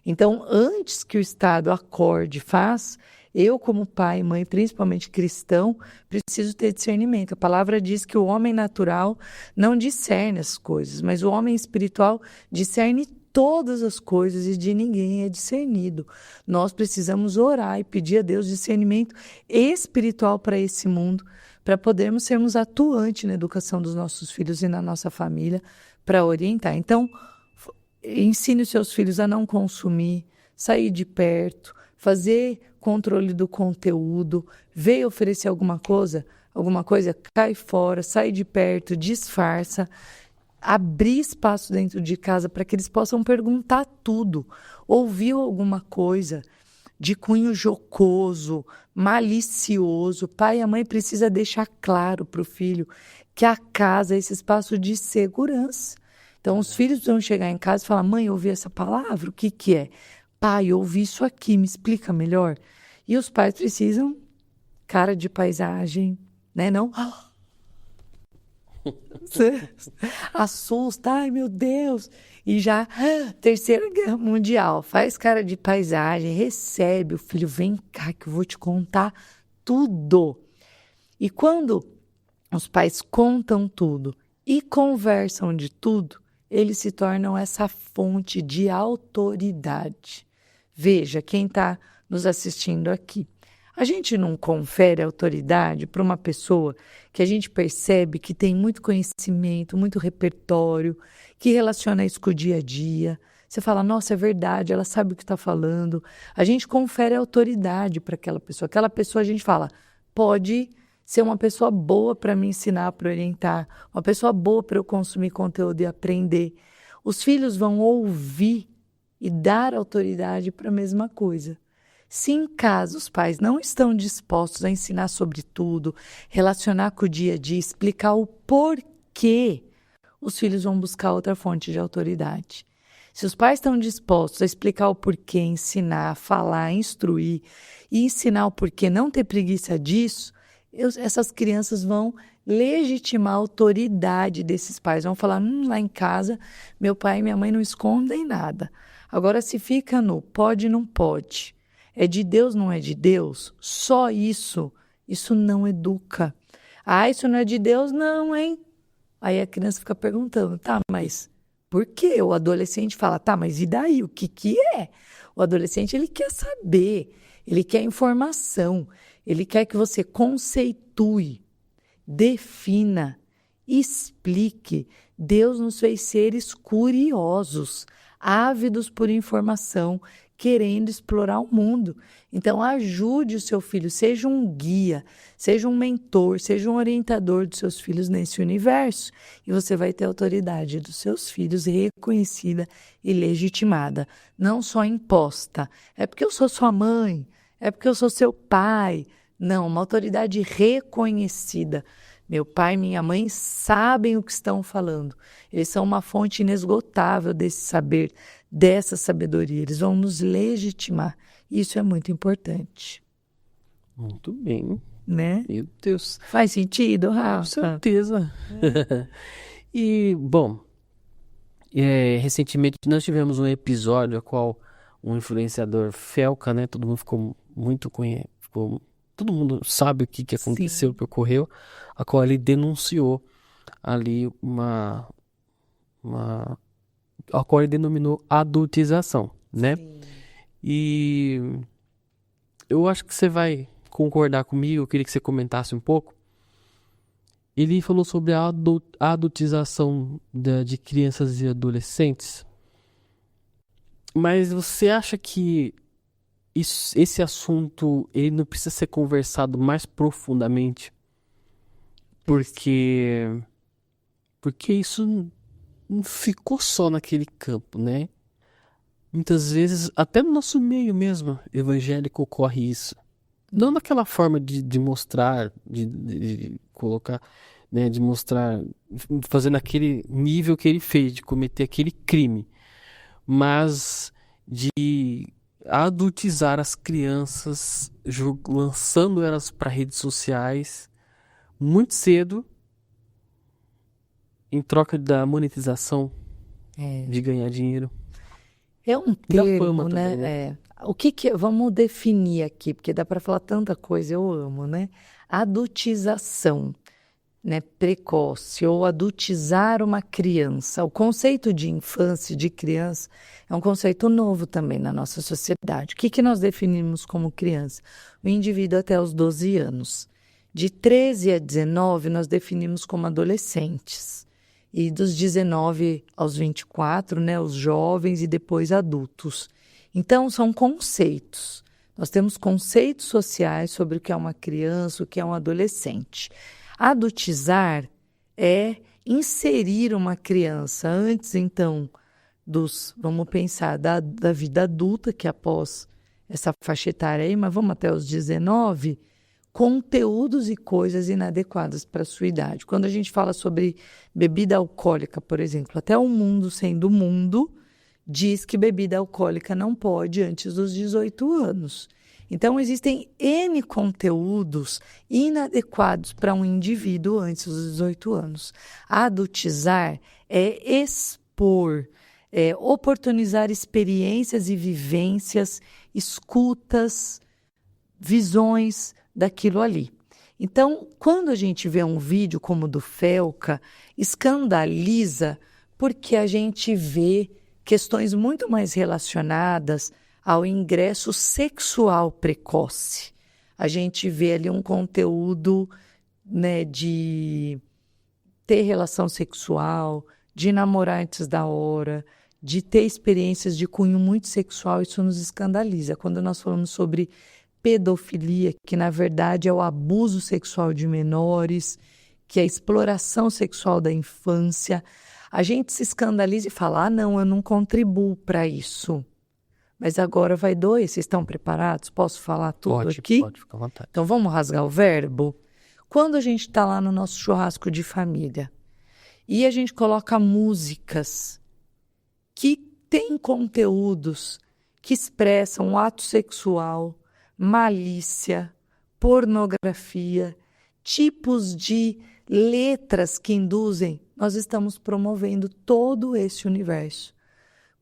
Então, antes que o Estado acorde e faça, eu, como pai e mãe, principalmente cristão, preciso ter discernimento. A palavra diz que o homem natural não discerne as coisas, mas o homem espiritual discerne todas as coisas e de ninguém é discernido. Nós precisamos orar e pedir a Deus discernimento espiritual para esse mundo, para podermos sermos atuantes na educação dos nossos filhos e na nossa família, para orientar. Então, ensine os seus filhos a não consumir, sair de perto, fazer controle do conteúdo, veio oferecer alguma coisa, cai fora, sai de perto, disfarça, abrir espaço dentro de casa para que eles possam perguntar tudo. Ouviu alguma coisa de cunho jocoso, malicioso? Pai e a mãe precisa deixar claro para o filho que a casa é esse espaço de segurança. Então, os filhos vão chegar em casa e falar, mãe, eu ouvi essa palavra, o que que é? Pai, eu ouvi isso aqui, me explica melhor. E os pais precisam, cara de paisagem, né? Não... assusta, ai meu Deus, e já, Terceira Guerra Mundial, faz cara de paisagem, recebe o filho, vem cá que eu vou te contar tudo. E quando os pais contam tudo e conversam de tudo, eles se tornam essa fonte de autoridade. Veja, quem está nos assistindo aqui. A gente não confere autoridade para uma pessoa que a gente percebe que tem muito conhecimento, muito repertório, que relaciona isso com o dia a dia. Você fala, nossa, é verdade, ela sabe o que está falando. A gente confere autoridade para aquela pessoa. Aquela pessoa a gente fala, pode ser uma pessoa boa para me ensinar, para orientar, uma pessoa boa para eu consumir conteúdo e aprender. Os filhos vão ouvir e dar autoridade para a mesma coisa. Se em casa os pais não estão dispostos a ensinar sobre tudo, relacionar com o dia a dia, explicar o porquê, os filhos vão buscar outra fonte de autoridade. Se os pais estão dispostos a explicar o porquê, ensinar, falar, instruir e ensinar o porquê, não ter preguiça disso, essas crianças vão legitimar a autoridade desses pais. Vão falar, lá em casa, meu pai e minha mãe não escondem nada. Agora, se fica no pode, não pode, é de Deus, não é de Deus, só isso não educa. Ah, isso não é de Deus, não, hein? Aí a criança fica perguntando, tá, mas por quê? O adolescente fala, tá, mas e daí? O que que é? O adolescente, ele quer saber, ele quer informação, ele quer que você conceitue, defina, explique. Deus nos fez seres curiosos, ávidos por informação, querendo explorar o mundo. Então, ajude o seu filho, seja um guia, seja um mentor, seja um orientador dos seus filhos nesse universo. E você vai ter a autoridade dos seus filhos reconhecida e legitimada, não só imposta. É porque eu sou sua mãe, é porque eu sou seu pai. Não, uma autoridade reconhecida. Meu pai e minha mãe sabem o que estão falando. Eles são uma fonte inesgotável desse saber, dessa sabedoria. Eles vão nos legitimar. Isso é muito importante. Muito bem. Né? Meu Deus. Faz sentido, Rafa? Com certeza. E, bom, recentemente nós tivemos um episódio a qual um influenciador Felca, né? Todo mundo ficou muito conhecido. Todo mundo sabe o que aconteceu, o que ocorreu, a qual ele denunciou ali a qual ele denominou adultização, né? Sim. E eu acho que você vai concordar comigo, eu queria que você comentasse um pouco. Ele falou sobre a adultização de crianças e adolescentes, mas você acha que esse assunto ele não precisa ser conversado mais profundamente? Porque isso não ficou só naquele campo, né? Muitas vezes, até no nosso meio mesmo, evangélico, ocorre isso. Não naquela forma de mostrar, de colocar, né, de mostrar, fazendo aquele nível que ele fez, de cometer aquele crime, mas de adultizar as crianças, lançando elas para redes sociais muito cedo, em troca da monetização, de ganhar dinheiro. É um termo, fama né? Também, né? O que vamos definir aqui, porque dá para falar tanta coisa, eu amo, né? Adultização, né? Precoce, ou adultizar uma criança. O conceito de infância, de criança, é um conceito novo também na nossa sociedade. O que nós definimos como criança? O indivíduo até os 12 anos. De 13 a 19, nós definimos como adolescentes. E dos 19 aos 24, né, os jovens e depois adultos. Então, são conceitos. Nós temos conceitos sociais sobre o que é uma criança, o que é um adolescente. Adultizar é inserir uma criança antes, então, vamos pensar, da vida adulta, que é após essa faixa etária aí, mas vamos até os 19, conteúdos e coisas inadequadas para a sua idade. Quando a gente fala sobre bebida alcoólica, por exemplo, até o Mundo Sendo Mundo diz que bebida alcoólica não pode antes dos 18 anos. Então, existem N conteúdos inadequados para um indivíduo antes dos 18 anos. Adultizar é expor, é oportunizar experiências e vivências, escutas, visões daquilo ali. Então, quando a gente vê um vídeo como o do Felca, escandaliza porque a gente vê questões muito mais relacionadas ao ingresso sexual precoce. A gente vê ali um conteúdo, né, de ter relação sexual, de namorar antes da hora, de ter experiências de cunho muito sexual. Isso nos escandaliza. Quando nós falamos sobre pedofilia, que na verdade é o abuso sexual de menores, que é a exploração sexual da infância, a gente se escandaliza e fala, não, eu não contribuo para isso. Mas agora vai doer, vocês estão preparados? Posso falar tudo aqui? Pode, fica à vontade. Então vamos rasgar o verbo? Quando a gente está lá no nosso churrasco de família e a gente coloca músicas que têm conteúdos que expressam o ato sexual, malícia, pornografia, tipos de letras que induzem, nós estamos promovendo todo esse universo.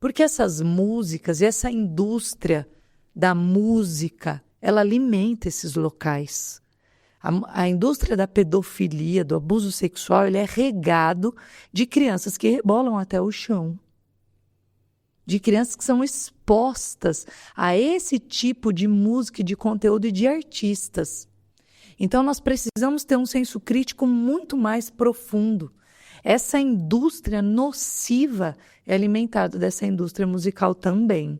Porque essas músicas e essa indústria da música, ela alimenta esses locais. A indústria da pedofilia, do abuso sexual, ele é regado de crianças que rebolam até o chão. De crianças que são expostas a esse tipo de música, de conteúdo e de artistas. Então, nós precisamos ter um senso crítico muito mais profundo. Essa indústria nociva é alimentada dessa indústria musical também.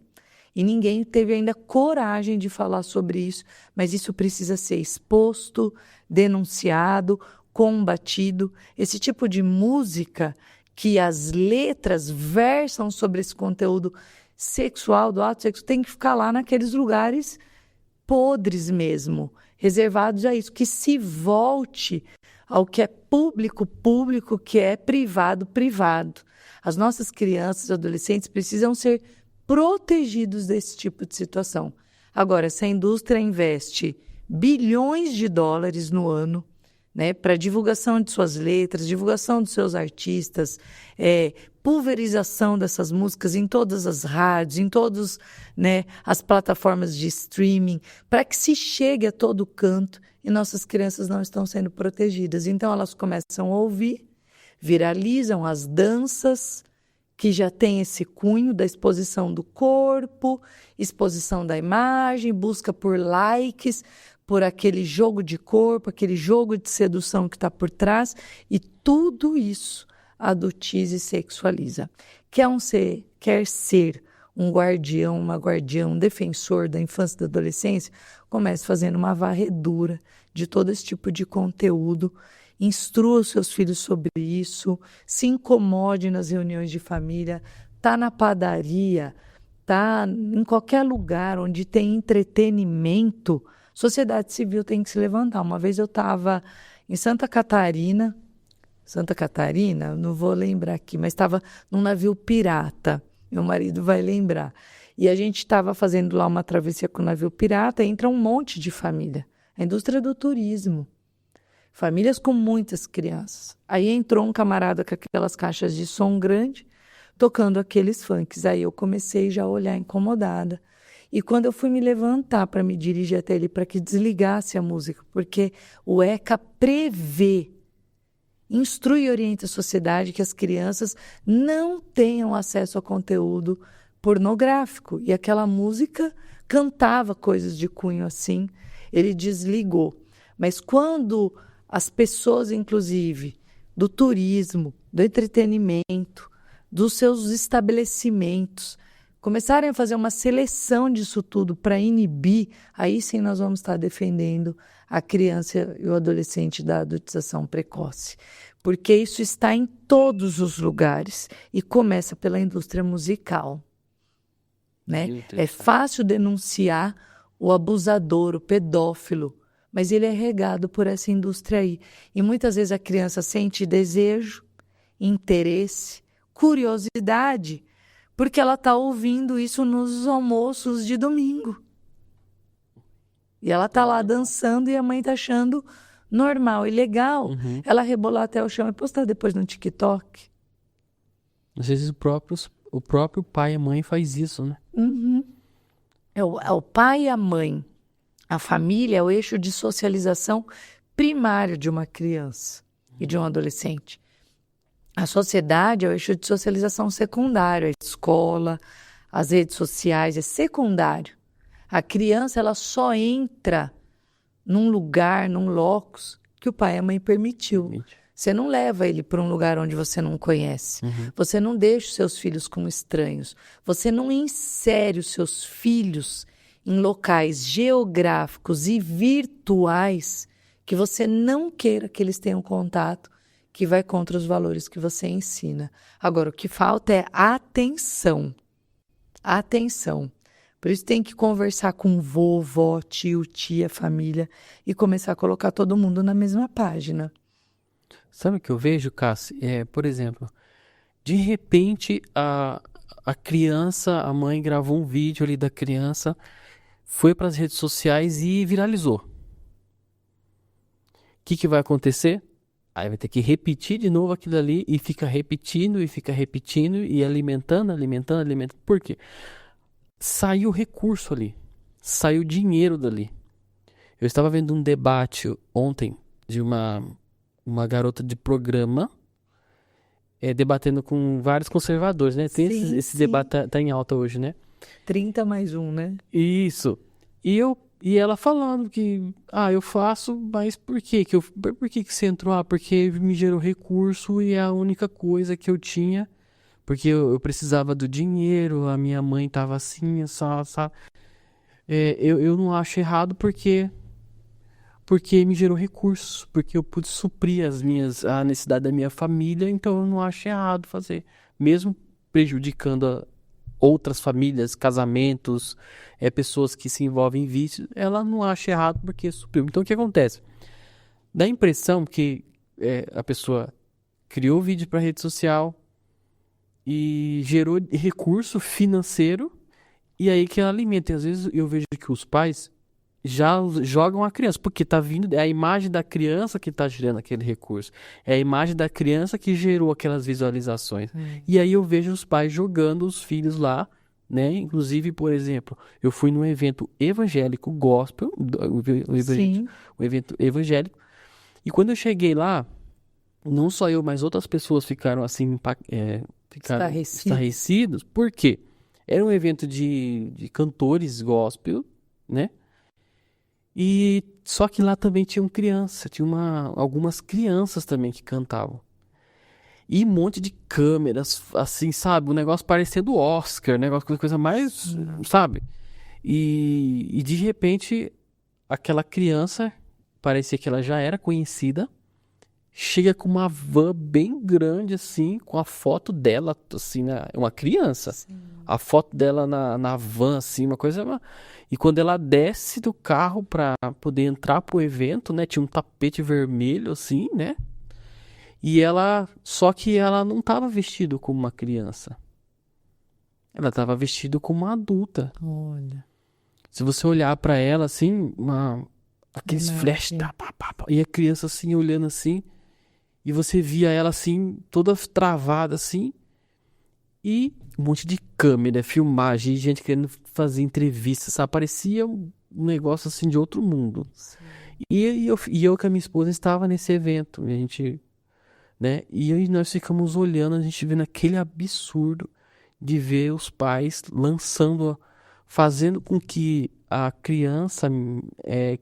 E ninguém teve ainda coragem de falar sobre isso, mas isso precisa ser exposto, denunciado, combatido. Esse tipo de música que as letras versam sobre esse conteúdo sexual, do ato sexual, tem que ficar lá naqueles lugares podres mesmo, reservados a isso, que se volte ao que é público, público, que é privado, privado. As nossas crianças e adolescentes precisam ser protegidos desse tipo de situação. Agora, se a indústria investe bilhões de dólares no ano, né, para divulgação de suas letras, divulgação dos seus artistas, pulverização dessas músicas em todas as rádios, em todas, né, as plataformas de streaming, para que se chegue a todo canto, e nossas crianças não estão sendo protegidas. Então, elas começam a ouvir, viralizam as danças, que já tem esse cunho da exposição do corpo, exposição da imagem, busca por likes, por aquele jogo de corpo, aquele jogo de sedução que está por trás, e tudo isso adultiza e sexualiza. Quer ser um guardião, uma guardiã, um defensor da infância e da adolescência, comece fazendo uma varredura de todo esse tipo de conteúdo, instrua os seus filhos sobre isso, se incomode nas reuniões de família, tá na padaria, tá em qualquer lugar onde tem entretenimento, sociedade civil tem que se levantar. Uma vez eu estava em Santa Catarina, não vou lembrar aqui, mas estava num navio pirata, meu marido vai lembrar. E a gente estava fazendo lá uma travessia com o navio pirata, entra um monte de família. A indústria do turismo. Famílias com muitas crianças. Aí entrou um camarada com aquelas caixas de som grande, tocando aqueles funks. Aí eu comecei já a olhar incomodada. E quando eu fui me levantar para me dirigir até ele, para que desligasse a música, porque o ECA prevê, instrui e orienta a sociedade que as crianças não tenham acesso a conteúdo pornográfico. E aquela música cantava coisas de cunho assim. Ele desligou. Mas quando as pessoas, inclusive, do turismo, do entretenimento, dos seus estabelecimentos, começarem a fazer uma seleção disso tudo para inibir, aí sim nós vamos estar defendendo a criança e o adolescente da adultização precoce. Porque isso está em todos os lugares e começa pela indústria musical. Né? É fácil denunciar o abusador, o pedófilo, mas ele é regado por essa indústria aí. E muitas vezes a criança sente desejo, interesse, curiosidade, porque ela está ouvindo isso nos almoços de domingo. E ela está lá dançando e a mãe está achando normal e legal. Ela rebolar até o chão e postar depois no TikTok. Às vezes o próprio pai e a mãe faz isso, né? É o pai e a mãe. A família é o eixo de socialização primário de uma criança e de um adolescente. A sociedade é o eixo de socialização secundário, a escola, as redes sociais, é secundário. A criança ela só entra num lugar, num locus, que o pai e a mãe permitiu. Você não leva ele para um lugar onde você não conhece. Você não deixa os seus filhos com estranhos. Você não insere os seus filhos em locais geográficos e virtuais que você não queira que eles tenham contato, que vai contra os valores que você ensina. Agora, o que falta é atenção. Atenção. Por isso tem que conversar com vovó, tio, tia, família e começar a colocar todo mundo na mesma página. Sabe o que eu vejo, Cassi? Por exemplo, de repente a criança, a mãe gravou um vídeo ali da criança, foi para as redes sociais e viralizou. O que vai acontecer? Aí vai ter que repetir de novo aquilo ali e fica repetindo e alimentando. Por quê? Saiu recurso ali, saiu dinheiro dali. Eu estava vendo um debate ontem de uma garota de programa debatendo com vários conservadores, né? Esse debate tá em alta hoje, né? 30 mais 1, né? Isso. E ela falando que, eu faço, mas por quê? Por que você entrou? Porque me gerou recurso e é a única coisa que eu tinha, porque eu precisava do dinheiro, a minha mãe tava assim, sabe? Eu não acho errado porque me gerou recurso, porque eu pude suprir a necessidade da minha família, então eu não acho errado fazer, mesmo prejudicando outras famílias, casamentos, pessoas que se envolvem em vícios, ela não acha errado porque supriu. Então o que acontece? Dá a impressão que a pessoa criou o vídeo para rede social e gerou recurso financeiro e aí que ela alimenta. E às vezes eu vejo que os pais já jogam a criança, porque tá vindo, é a imagem da criança que tá gerando aquele recurso, é a imagem da criança que gerou aquelas visualizações. E aí eu vejo os pais jogando os filhos lá, né? Inclusive, por exemplo, eu fui num evento evangélico gospel, um evento evangélico, e quando eu cheguei lá, não só eu, mas outras pessoas ficaram assim, ficaram estarrecidos, por quê? Era um evento de cantores gospel, né? E só que lá também tinha algumas crianças também que cantavam. E um monte de câmeras, assim, sabe? Um negócio parecendo Oscar, coisa mais, sabe? E de repente, aquela criança, parecia que ela já era conhecida, chega com uma van bem grande, assim, com a foto dela, assim, uma criança. Sim. A foto dela na van, assim, uma coisa... E quando ela desce do carro pra poder entrar pro evento, né? Tinha um tapete vermelho, assim, né? Só que ela não tava vestida como uma criança. Ela tava vestida como uma adulta. Olha. Se você olhar pra ela, assim, aqueles flashes... E a criança, assim, olhando assim... E você via ela assim, toda travada assim. E um monte de câmera, filmagem, gente querendo fazer entrevista, sabe? Parecia um negócio assim de outro mundo. E eu com a minha esposa estava nesse evento. E a gente, né? E aí nós ficamos olhando, a gente vendo aquele absurdo de ver os pais fazendo com que a criança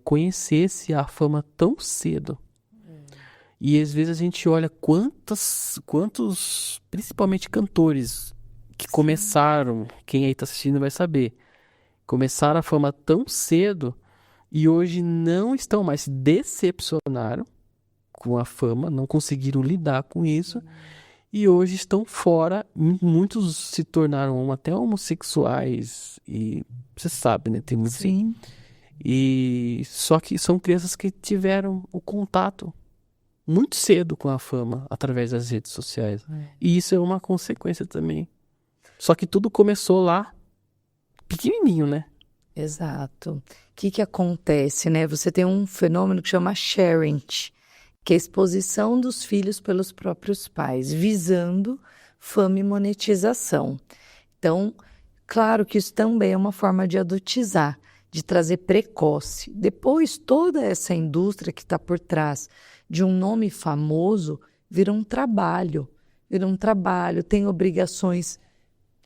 conhecesse a fama tão cedo. E às vezes a gente olha quantos, principalmente cantores, que começaram, quem aí tá assistindo vai saber, começaram a fama tão cedo e hoje não estão mais, se decepcionaram com a fama, não conseguiram lidar com isso e hoje estão fora, muitos se tornaram até homossexuais e você sabe, né? Tem muitos. Sim. E só que são crianças que tiveram o contato muito cedo com a fama através das redes sociais. E isso é uma consequência também. Só que tudo começou lá pequenininho, né? Exato. O que acontece, né? Você tem um fenômeno que chama sharing, que é a exposição dos filhos pelos próprios pais, visando fama e monetização. Então, claro que isso também é uma forma de adultizar, de trazer precoce. Depois, toda essa indústria que está por trás de um nome famoso vira um trabalho, tem obrigações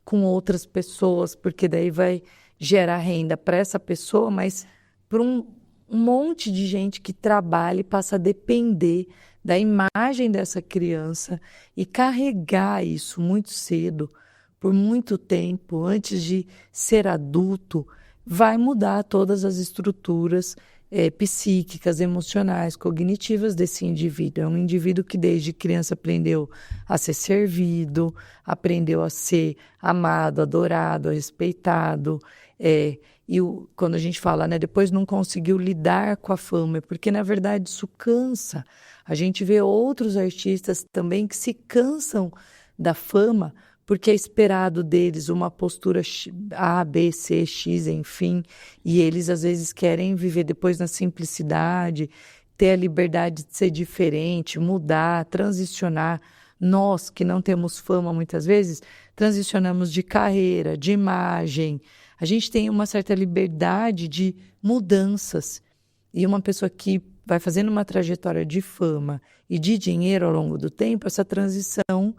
com outras pessoas, porque daí vai gerar renda para essa pessoa, mas para um monte de gente que trabalha e passa a depender da imagem dessa criança e carregar isso muito cedo, por muito tempo, antes de ser adulto, vai mudar todas as estruturas psíquicas, emocionais, cognitivas desse indivíduo. É um indivíduo que desde criança aprendeu a ser servido, aprendeu a ser amado, adorado, respeitado. Quando a gente fala, né, depois não conseguiu lidar com a fama, porque na verdade isso cansa. A gente vê outros artistas também que se cansam da fama, porque é esperado deles uma postura A, B, C, X, enfim, e eles às vezes querem viver depois na simplicidade, ter a liberdade de ser diferente, mudar, transicionar. Nós, que não temos fama muitas vezes, transicionamos de carreira, de imagem. A gente tem uma certa liberdade de mudanças. E uma pessoa que vai fazendo uma trajetória de fama e de dinheiro ao longo do tempo, essa transição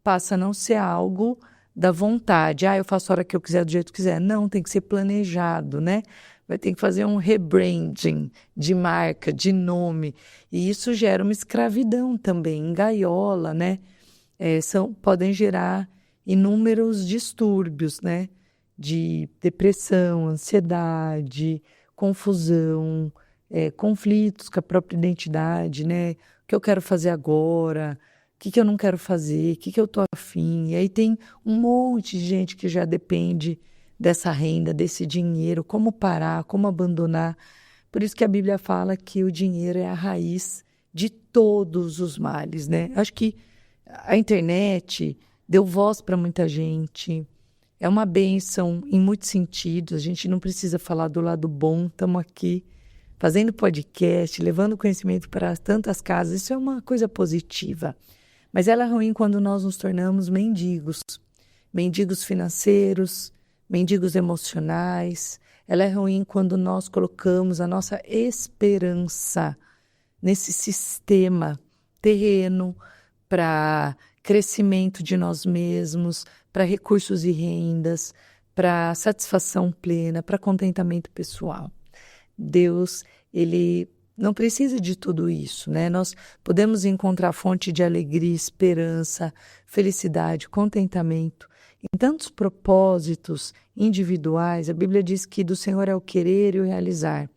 passa a não ser algo da vontade. Eu faço a hora que eu quiser, do jeito que quiser. Não, tem que ser planejado, né? Vai ter que fazer um rebranding de marca, de nome. E isso gera uma escravidão também, em gaiola, né? Podem gerar inúmeros distúrbios, né? De depressão, ansiedade, confusão, conflitos com a própria identidade, né? O que eu quero fazer agora? O que eu não quero fazer? O que eu estou afim? E aí tem um monte de gente que já depende dessa renda, desse dinheiro, como parar, como abandonar. Por isso que a Bíblia fala que o dinheiro é a raiz de todos os males, né? Acho que a internet deu voz para muita gente, é uma bênção em muitos sentidos, a gente não precisa falar do lado bom, estamos aqui fazendo podcast, levando conhecimento para tantas casas, isso é uma coisa positiva. Mas ela é ruim quando nós nos tornamos mendigos financeiros, mendigos emocionais. Ela é ruim quando nós colocamos a nossa esperança nesse sistema terreno para crescimento de nós mesmos, para recursos e rendas, para satisfação plena, para contentamento pessoal. Deus, ele não precisa de tudo isso, né? Nós podemos encontrar fonte de alegria, esperança, felicidade, contentamento em tantos propósitos individuais. A Bíblia diz que do Senhor é o querer e o realizar.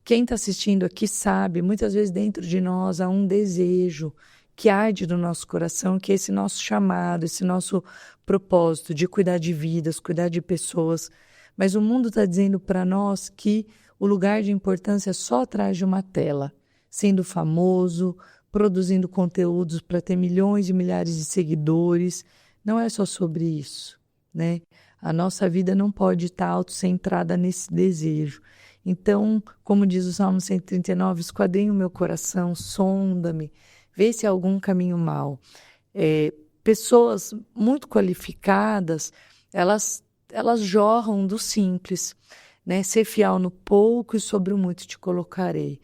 Quem está assistindo aqui sabe, muitas vezes dentro de nós há um desejo que arde no nosso coração, que é esse nosso chamado, esse nosso propósito de cuidar de vidas, cuidar de pessoas. Mas o mundo está dizendo para nós que o lugar de importância é só atrás de uma tela, sendo famoso, produzindo conteúdos para ter milhões e milhares de seguidores. Não é só sobre isso, né? A nossa vida não pode estar autocentrada nesse desejo. Então, como diz o Salmo 139, esquadrinha o meu coração, sonda-me, vê se há algum caminho mau. Pessoas muito qualificadas, elas jorram do simples, né? Ser fiel no pouco e sobre o muito te colocarei.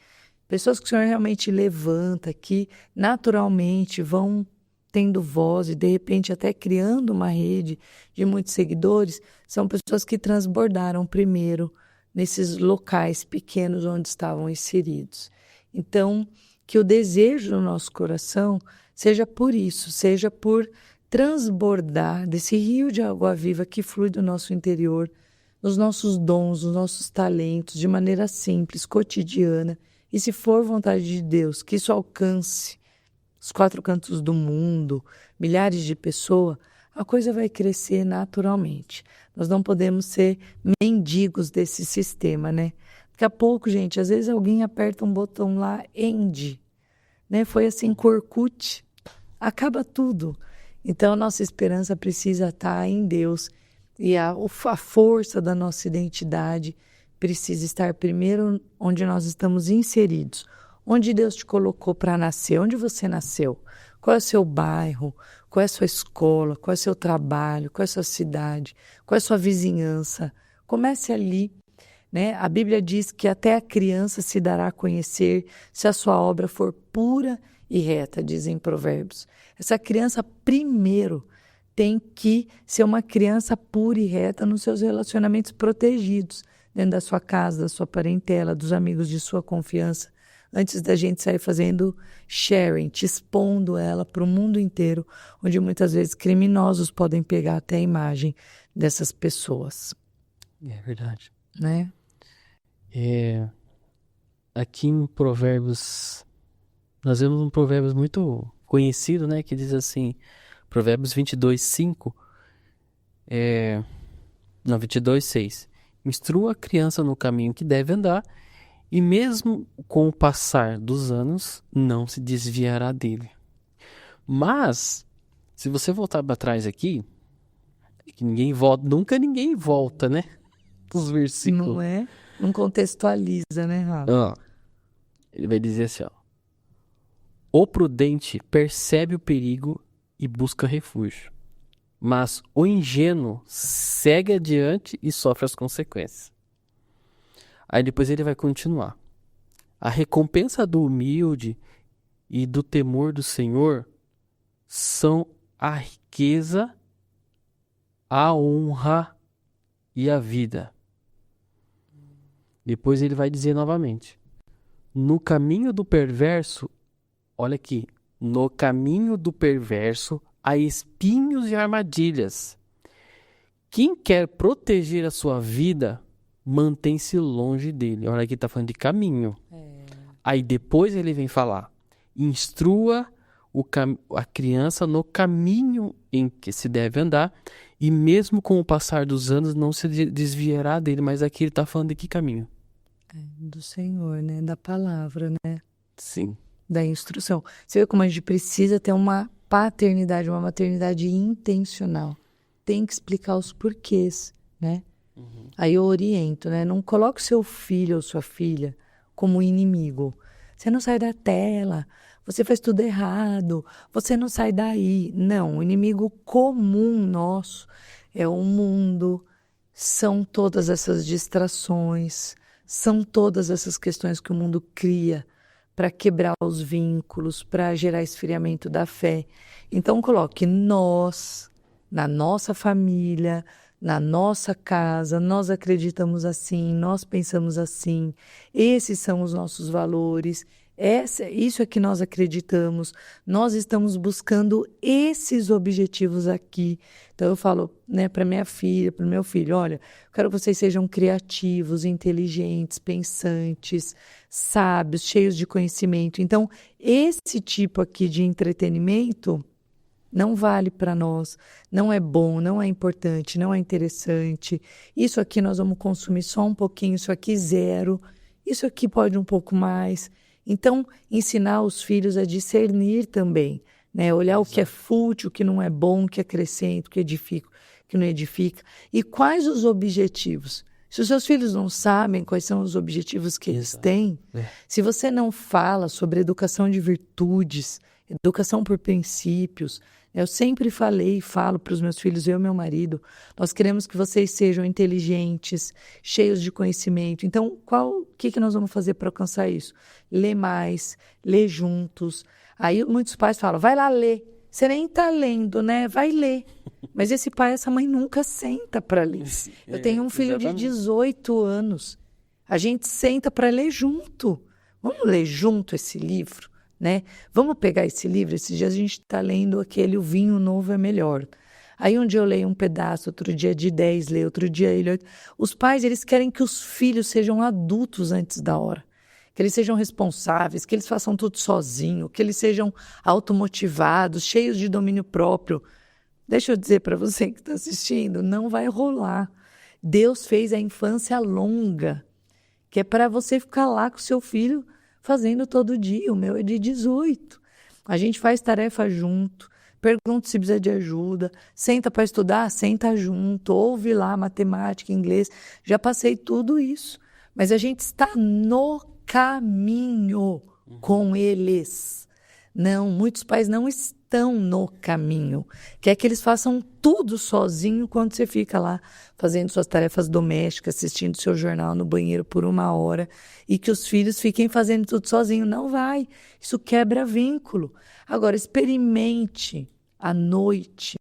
Pessoas que o Senhor realmente levanta, que naturalmente vão tendo voz e de repente até criando uma rede de muitos seguidores, são pessoas que transbordaram primeiro nesses locais pequenos onde estavam inseridos. Então, que o desejo do nosso coração seja por isso, seja por transbordar desse rio de água viva que flui do nosso interior, nos nossos dons, nos nossos talentos, de maneira simples, cotidiana. E se for vontade de Deus, que isso alcance os 4 cantos do mundo, milhares de pessoas, a coisa vai crescer naturalmente. Nós não podemos ser mendigos desse sistema, né? Daqui a pouco, gente, às vezes alguém aperta um botão lá, end, né? Foi assim com Orkut, acaba tudo. Então, a nossa esperança precisa estar em Deus e a força da nossa identidade precisa estar primeiro onde nós estamos inseridos, onde Deus te colocou para nascer, onde você nasceu, qual é o seu bairro, qual é a sua escola, qual é o seu trabalho, qual é a sua cidade, qual é a sua vizinhança. Comece ali, né? A Bíblia diz que até a criança se dará a conhecer se a sua obra for pura e reta, dizem Provérbios. Essa criança primeiro tem que ser uma criança pura e reta nos seus relacionamentos protegidos, dentro da sua casa, da sua parentela, dos amigos de sua confiança, antes da gente sair fazendo sharing, te expondo ela para o mundo inteiro, onde muitas vezes criminosos podem pegar até a imagem dessas pessoas. É verdade. Né? Aqui em Provérbios, nós vemos um provérbio muito conhecido, né, que diz assim, Provérbios 22:5, 22:6, instrua a criança no caminho que deve andar, e mesmo com o passar dos anos, não se desviará dele. Mas, se você voltar para trás aqui, que nunca ninguém volta, né, dos versículos. Não é? Não contextualiza, né, Rafa? Ele vai dizer assim, ó, o prudente percebe o perigo e busca refúgio, mas o ingênuo segue adiante e sofre as consequências. Aí depois ele vai continuar. A recompensa do humilde e do temor do Senhor são a riqueza, a honra e a vida. Depois ele vai dizer novamente. No caminho do perverso, olha aqui, no caminho do perverso há espinhos e armadilhas. Quem quer proteger a sua vida, mantém-se longe dele. Olha aqui, está falando de caminho. Aí depois ele vem falar, instrua a criança no caminho em que se deve andar, e mesmo com o passar dos anos não se desviará dele. Mas aqui ele está falando de que caminho? Do Senhor, né? Da palavra, né? Sim. Da instrução. Você vê como a gente precisa ter uma paternidade, uma maternidade intencional. Tem que explicar os porquês, né? Aí eu oriento, né? Não coloque seu filho ou sua filha como inimigo. Você não sai da tela, você faz tudo errado, você não sai daí. Não, o inimigo comum nosso é o mundo, são todas essas distrações, são todas essas questões que o mundo cria para quebrar os vínculos, para gerar esfriamento da fé. Então coloque nós, na nossa família, na nossa casa, nós acreditamos assim, nós pensamos assim, esses são os nossos valores, isso é que nós acreditamos, nós estamos buscando esses objetivos aqui. Então eu falo, né, para minha filha, para o meu filho, olha, eu quero que vocês sejam criativos, inteligentes, pensantes, sábios, cheios de conhecimento. Então esse tipo aqui de entretenimento não vale para nós, não é bom, não é importante, não é interessante. Isso aqui nós vamos consumir só um pouquinho, isso aqui zero, isso aqui pode um pouco mais. Então, ensinar os filhos a discernir também, né? Olhar o que é fútil, o que não é bom, o que acrescenta, o que edifica, o que não edifica. E quais os objetivos? Se os seus filhos não sabem quais são os objetivos que eles têm, se você não fala sobre educação de virtudes, educação por princípios, eu sempre falei e falo para os meus filhos, eu e meu marido, nós queremos que vocês sejam inteligentes, cheios de conhecimento. Então, o que nós vamos fazer para alcançar isso? Ler mais, ler juntos. Aí muitos pais falam, vai lá ler. Você nem está lendo, né? Vai ler. Mas esse pai e essa mãe nunca senta para ler. Eu tenho um filho de 18 anos. A gente senta para ler junto. Vamos ler junto esse livro? Né? Vamos pegar esse livro, esses dias a gente está lendo aquele O Vinho Novo é Melhor. Aí um dia eu leio um pedaço, outro dia de 10 leio, outro dia ele... Os pais, eles querem que os filhos sejam adultos antes da hora, que eles sejam responsáveis, que eles façam tudo sozinho, que eles sejam automotivados, cheios de domínio próprio. Deixa eu dizer para você que está assistindo, não vai rolar. Deus fez a infância longa. que é para você ficar lá com o seu filho fazendo todo dia. O meu é de 18. A gente faz tarefa junto, pergunta se precisa de ajuda, senta para estudar, senta junto, ouve lá matemática, inglês. Já passei tudo isso. Mas a gente está no caminho com eles. Não, muitos pais não estão no caminho. Quer que eles façam tudo sozinho quando você fica lá fazendo suas tarefas domésticas, assistindo seu jornal no banheiro por 1 hora e que os filhos fiquem fazendo tudo sozinho. Não vai. Isso quebra vínculo. Agora, experimente à noite.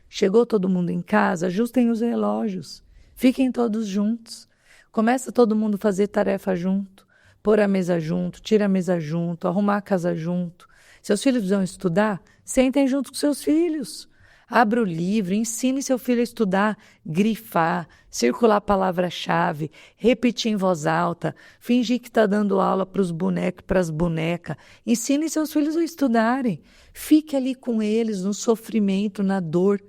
Chegou todo mundo em casa, ajustem os relógios. Fiquem todos juntos. Começa todo mundo a fazer tarefa junto, pôr a mesa junto, tira a mesa junto, arrumar a casa junto. Seus filhos vão estudar? Sentem junto com seus filhos. Abra o livro, ensine seu filho a estudar, grifar, circular a palavra-chave, repetir em voz alta, fingir que está dando aula para os bonecos e para as bonecas. Ensine seus filhos a estudarem. Fique ali com eles no sofrimento, na dor.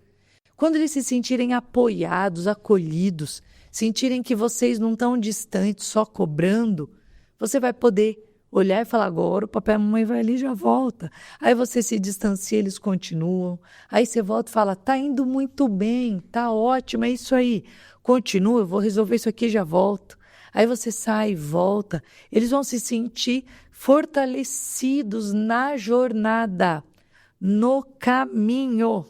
Quando eles se sentirem apoiados, acolhidos, sentirem que vocês não estão distantes, só cobrando, você vai poder olhar e falar, agora o papai e a mamãe vai ali e já volta. Aí você se distancia, eles continuam. Aí você volta e fala, tá indo muito bem, tá ótimo, é isso aí. Continua, eu vou resolver isso aqui e já volto. Aí você sai e volta. Eles vão se sentir fortalecidos na jornada, no caminho.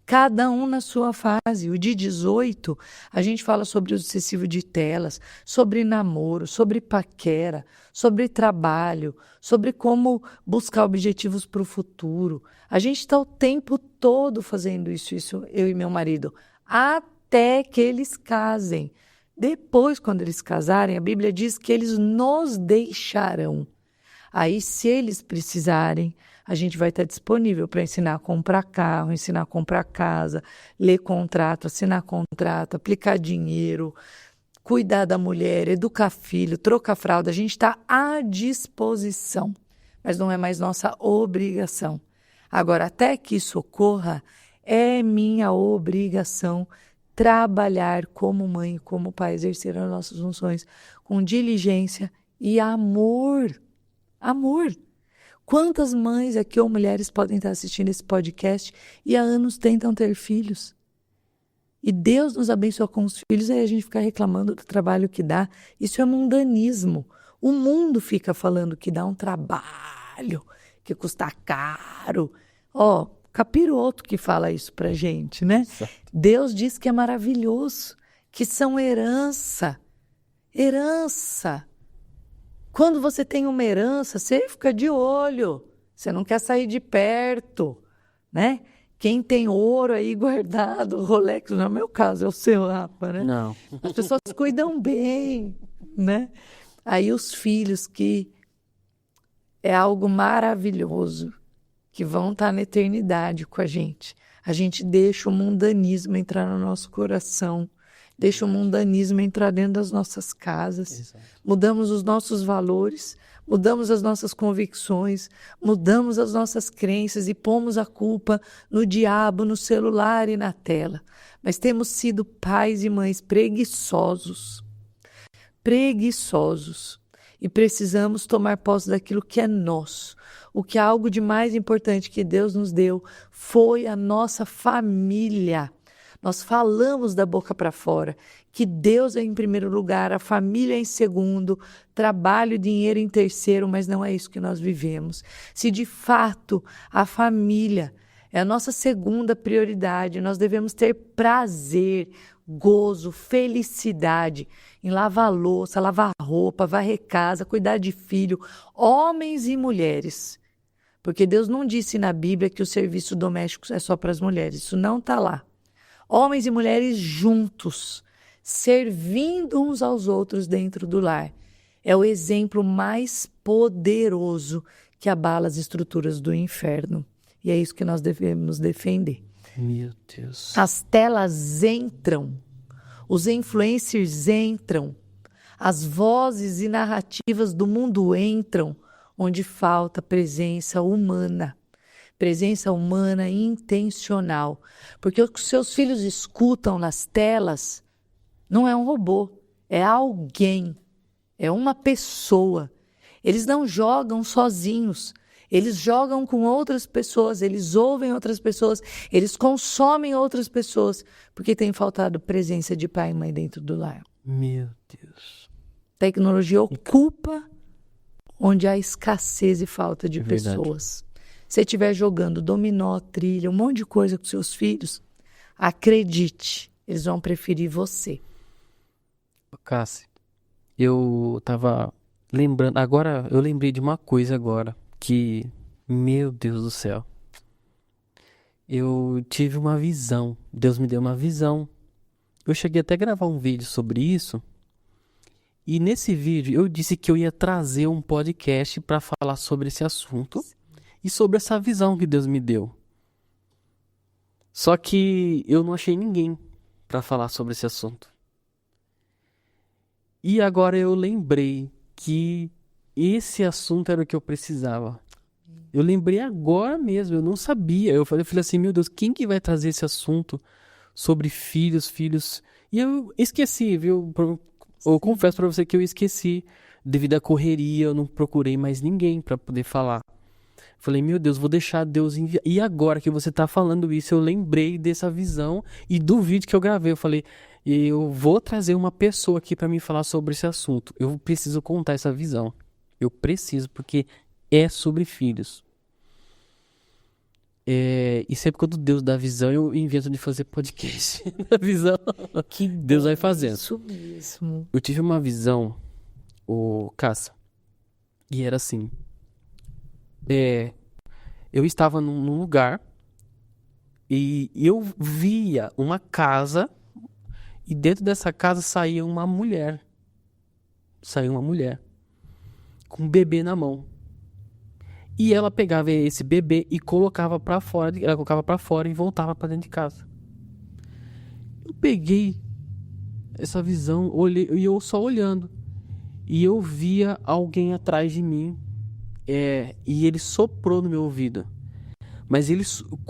Cada um na sua fase. O de 18, a gente fala sobre o excessivo de telas, sobre namoro, sobre paquera, sobre trabalho, sobre como buscar objetivos para o futuro. A gente está o tempo todo fazendo isso, eu e meu marido, até que eles casem. Depois, quando eles casarem, a Bíblia diz que eles nos deixarão. Aí, se eles precisarem, a gente vai estar disponível para ensinar a comprar carro, ensinar a comprar casa, ler contrato, assinar contrato, aplicar dinheiro, cuidar da mulher, educar filho, trocar fralda. A gente está à disposição, mas não é mais nossa obrigação. Agora, até que isso ocorra, é minha obrigação trabalhar como mãe, como pai, exercer as nossas funções com diligência e amor. Amor. Quantas mães aqui ou mulheres podem estar assistindo esse podcast e há anos tentam ter filhos? E Deus nos abençoa com os filhos, aí a gente fica reclamando do trabalho que dá. Isso é mundanismo. O mundo fica falando que dá um trabalho, que custa caro. Ó, capiroto que fala isso pra gente, né? Certo. Deus diz que é maravilhoso, que são herança. Herança. Quando você tem uma herança, você fica de olho, você não quer sair de perto, né? Quem tem ouro aí guardado, Rolex, não é o meu caso, é o seu, Rafa, né? Não. As pessoas cuidam bem, né? Aí os filhos, que é algo maravilhoso, que vão estar na eternidade com a gente deixa o mundanismo entrar no nosso coração, deixa o mundanismo entrar dentro das nossas casas. Exato. Mudamos os nossos valores, mudamos as nossas convicções, mudamos as nossas crenças e pomos a culpa no diabo, no celular e na tela. Mas temos sido pais e mães preguiçosos. E precisamos tomar posse daquilo que é nosso. O que é algo de mais importante que Deus nos deu foi a nossa família. Nós falamos da boca para fora que Deus é em primeiro lugar, a família é em segundo, trabalho e dinheiro em terceiro, mas não é isso que nós vivemos. Se de fato a família é a nossa segunda prioridade, nós devemos ter prazer, gozo, felicidade em lavar louça, lavar roupa, varrer casa, cuidar de filho, homens e mulheres. Porque Deus não disse na Bíblia que o serviço doméstico é só para as mulheres, isso não está lá. Homens e mulheres juntos, servindo uns aos outros dentro do lar. É o exemplo mais poderoso que abala as estruturas do inferno. E é isso que nós devemos defender. Meu Deus. As telas entram, os influencers entram, as vozes e narrativas do mundo entram, onde falta presença humana. Presença humana intencional. Porque o que seus filhos escutam nas telas não é um robô, é alguém É uma pessoa. Eles não jogam sozinhos. Eles jogam com outras pessoas, eles ouvem outras pessoas, eles consomem outras pessoas, porque tem faltado presença de pai e mãe dentro do lar. Meu Deus. Tecnologia ocupa onde há escassez e falta de Verdade. pessoas. Se você estiver jogando dominó, trilha, um monte de coisa com seus filhos, acredite, eles vão preferir você. Cassi, eu tava lembrando, agora eu lembrei de uma coisa agora, que, meu Deus do céu, eu tive uma visão, Deus me deu uma visão, eu cheguei até a gravar um vídeo sobre isso, e nesse vídeo eu disse que eu ia trazer um podcast para falar sobre esse assunto, e sobre essa visão que Deus me deu. Só que eu não achei ninguém para falar sobre esse assunto. E agora eu lembrei que esse assunto era o que eu precisava. Eu lembrei agora mesmo, eu não sabia. Eu falei assim, meu Deus, quem que vai trazer esse assunto sobre filhos? E eu esqueci, viu? Eu confesso para você que eu esqueci. Devido à correria, eu não procurei mais ninguém para poder falar. Falei, meu Deus, vou deixar Deus enviar. E agora que você tá falando isso, eu lembrei dessa visão e do vídeo que eu gravei. Eu falei, eu vou trazer uma pessoa aqui para me falar sobre esse assunto. Eu preciso contar essa visão. Eu preciso, porque é sobre filhos. E sempre quando Deus dá visão, eu invento de fazer podcast. A visão que Deus vai fazendo. Isso mesmo. Eu tive uma visão, Cassa, e era assim. Eu estava num lugar e eu via uma casa e dentro dessa casa saía uma mulher. Saiu uma mulher com um bebê na mão. E ela pegava esse bebê e colocava pra fora, ela colocava para fora e voltava para dentro de casa. Eu peguei essa visão, olhei e eu só olhando. E eu via alguém atrás de mim. E ele soprou no meu ouvido. Mas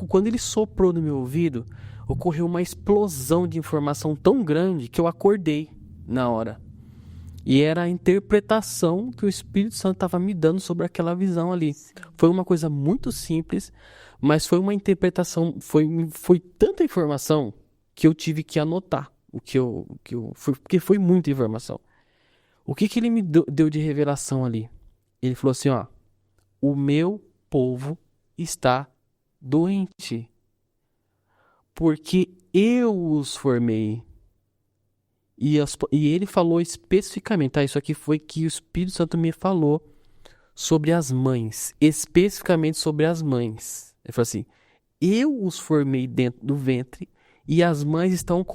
quando ele soprou no meu ouvido, ocorreu uma explosão de informação tão grande que eu acordei na hora. E era a interpretação que o Espírito Santo estava me dando sobre aquela visão ali. Foi uma coisa muito simples, mas foi uma interpretação, foi tanta informação que eu tive que anotar. Porque foi muita informação. O que ele me deu de revelação ali? Ele falou assim, ó. O meu povo está doente, porque eu os formei. E ele falou especificamente, tá? Isso aqui foi que o Espírito Santo me falou sobre as mães, especificamente sobre as mães. Ele falou assim, eu os formei dentro do ventre e as mães estão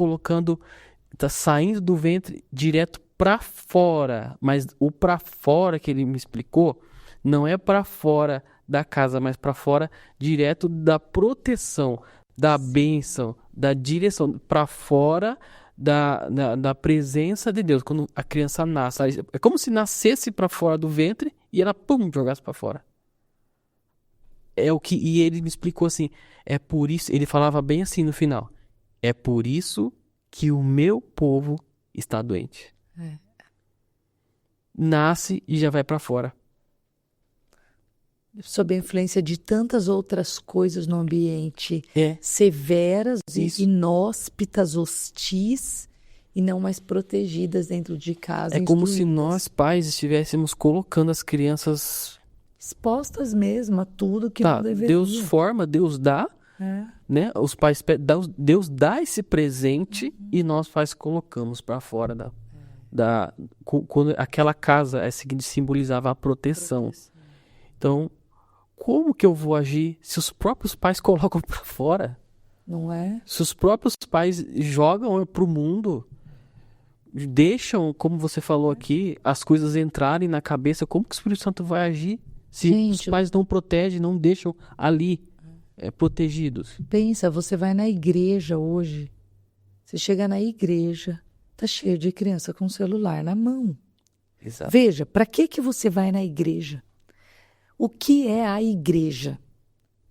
tá saindo do ventre direto para fora. Mas o para fora que ele me explicou não é para fora da casa, mas para fora direto da proteção, da bênção, da direção, para fora da presença de Deus. Quando a criança nasce, é como se nascesse para fora do ventre e ela, pum, jogasse para fora. E ele me explicou assim, é por isso, ele falava bem assim no final, é por isso que o meu povo está doente. Nasce e já vai para fora. Sob a influência de tantas outras coisas no ambiente, severas, inóspitas, hostis, e não mais protegidas dentro de casa. É como se nós, pais, estivéssemos colocando as crianças expostas mesmo a tudo que não deveria. Deus forma, Deus dá, né? Os pais, Deus dá esse presente e nós pais colocamos para fora quando aquela casa simbolizava a proteção. Então, como que eu vou agir se os próprios pais colocam para fora? Não é? Se os próprios pais jogam pro mundo, deixam, como você falou aqui, as coisas entrarem na cabeça, como que o Espírito Santo vai agir se os pais não protegem, não deixam ali protegidos? Pensa, você vai na igreja hoje, você chega na igreja, tá cheio de criança com celular na mão. Exato. Veja, para que você vai na igreja? O que é a igreja?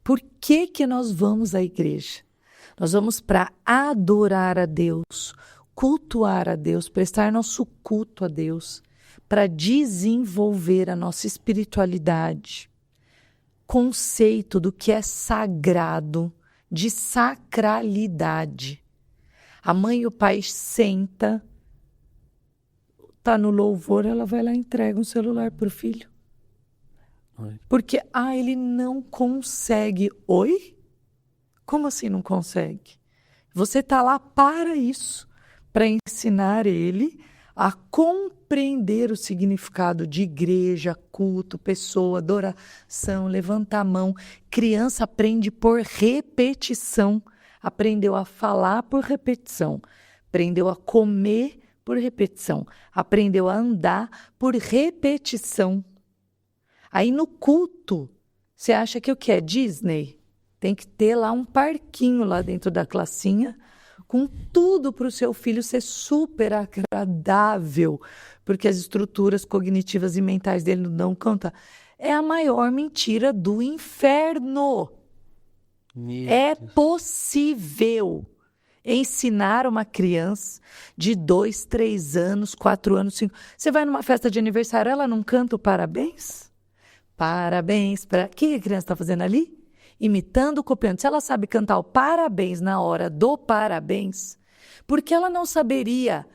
Por que nós vamos à igreja? Nós vamos para adorar a Deus, cultuar a Deus, prestar nosso culto a Deus. para desenvolver a nossa espiritualidade, conceito do que é sagrado, de sacralidade. A mãe e o pai senta, tá no louvor, ela vai lá e entrega um celular pro filho. Porque, ele não consegue. Oi? Como assim não consegue? Você tá lá para isso, para ensinar ele a compreender o significado de igreja, culto, pessoa, adoração, levantar a mão. Criança aprende por repetição. Aprendeu a falar por repetição. Aprendeu a comer por repetição. Aprendeu a andar por repetição. Aí no culto, você acha que o que é Disney? Tem que ter lá um parquinho lá dentro da classinha, com tudo para o seu filho ser super agradável, porque as estruturas cognitivas e mentais dele não dão conta. É a maior mentira do inferno. É possível ensinar uma criança de 2, 3 anos, 4 anos, 5... Você vai numa festa de aniversário, ela não canta o parabéns? Parabéns para... O que a criança está fazendo ali? Imitando, copiando. Se ela sabe cantar o parabéns na hora do parabéns, por que ela não saberia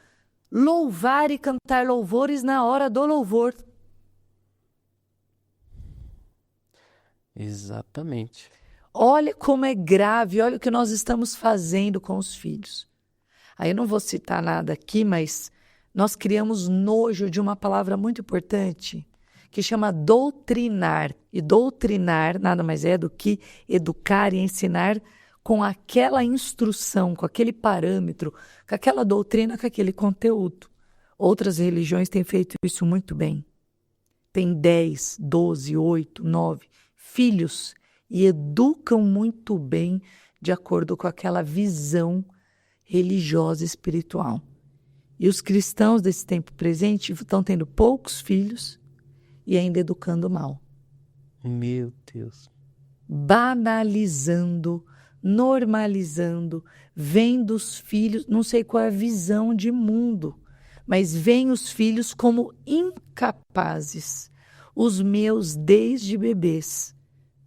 louvar e cantar louvores na hora do louvor? Exatamente. Olha como é grave, olha o que nós estamos fazendo com os filhos. Aí eu não vou citar nada aqui, mas nós criamos nojo de uma palavra muito importante, que chama doutrinar. E doutrinar nada mais é do que educar e ensinar com aquela instrução, com aquele parâmetro, com aquela doutrina, com aquele conteúdo. Outras religiões têm feito isso muito bem. Tem 10, 12, 8, 9 filhos e educam muito bem de acordo com aquela visão religiosa e espiritual. E os cristãos desse tempo presente estão tendo poucos filhos e ainda educando mal. Meu Deus. Banalizando, normalizando, vendo os filhos, não sei qual é a visão de mundo, mas veem os filhos como incapazes. Os meus, desde bebês,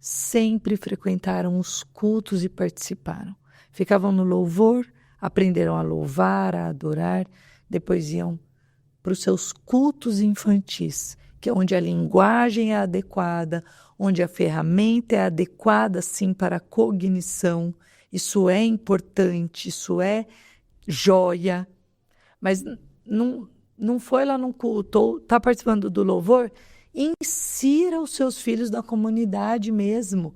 sempre frequentaram os cultos e participaram. Ficavam no louvor, aprenderam a louvar, a adorar, depois iam para os seus cultos infantis, que é onde a linguagem é adequada, onde a ferramenta é adequada, sim, para a cognição. Isso é importante, isso é joia. Mas não foi lá num culto, ou está participando do louvor, insira os seus filhos na comunidade mesmo,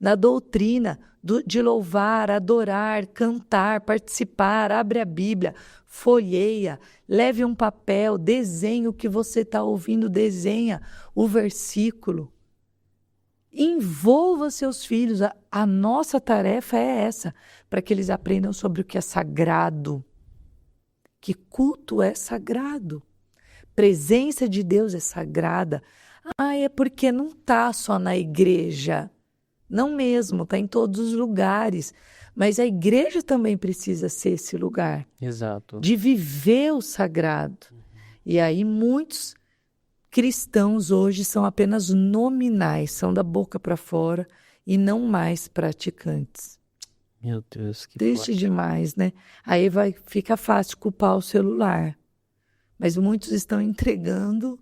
na doutrina de louvar, adorar, cantar, participar, abre a Bíblia, folheia, leve um papel, desenhe o que você está ouvindo, desenha o versículo. Envolva seus filhos. A nossa tarefa é essa, para que eles aprendam sobre o que é sagrado. Que culto é sagrado. Presença de Deus é sagrada. É porque não está só na igreja. Não mesmo, está em todos os lugares. Mas a igreja também precisa ser esse lugar. Exato. De viver o sagrado. E aí muitos cristãos hoje são apenas nominais, são da boca para fora e não mais praticantes. Meu Deus, que Triste forte. demais, né? Aí fica fácil culpar o celular. Mas muitos estão entregando,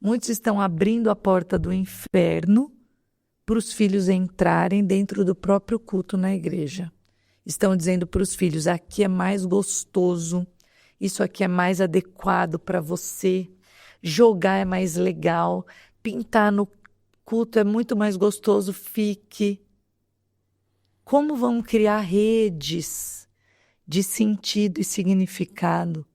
muitos estão abrindo a porta do inferno para os filhos entrarem dentro do próprio culto na igreja. Estão dizendo para os filhos, aqui é mais gostoso, isso aqui é mais adequado para você, jogar é mais legal, pintar no culto é muito mais gostoso, fique. Como vão criar redes de sentido e significado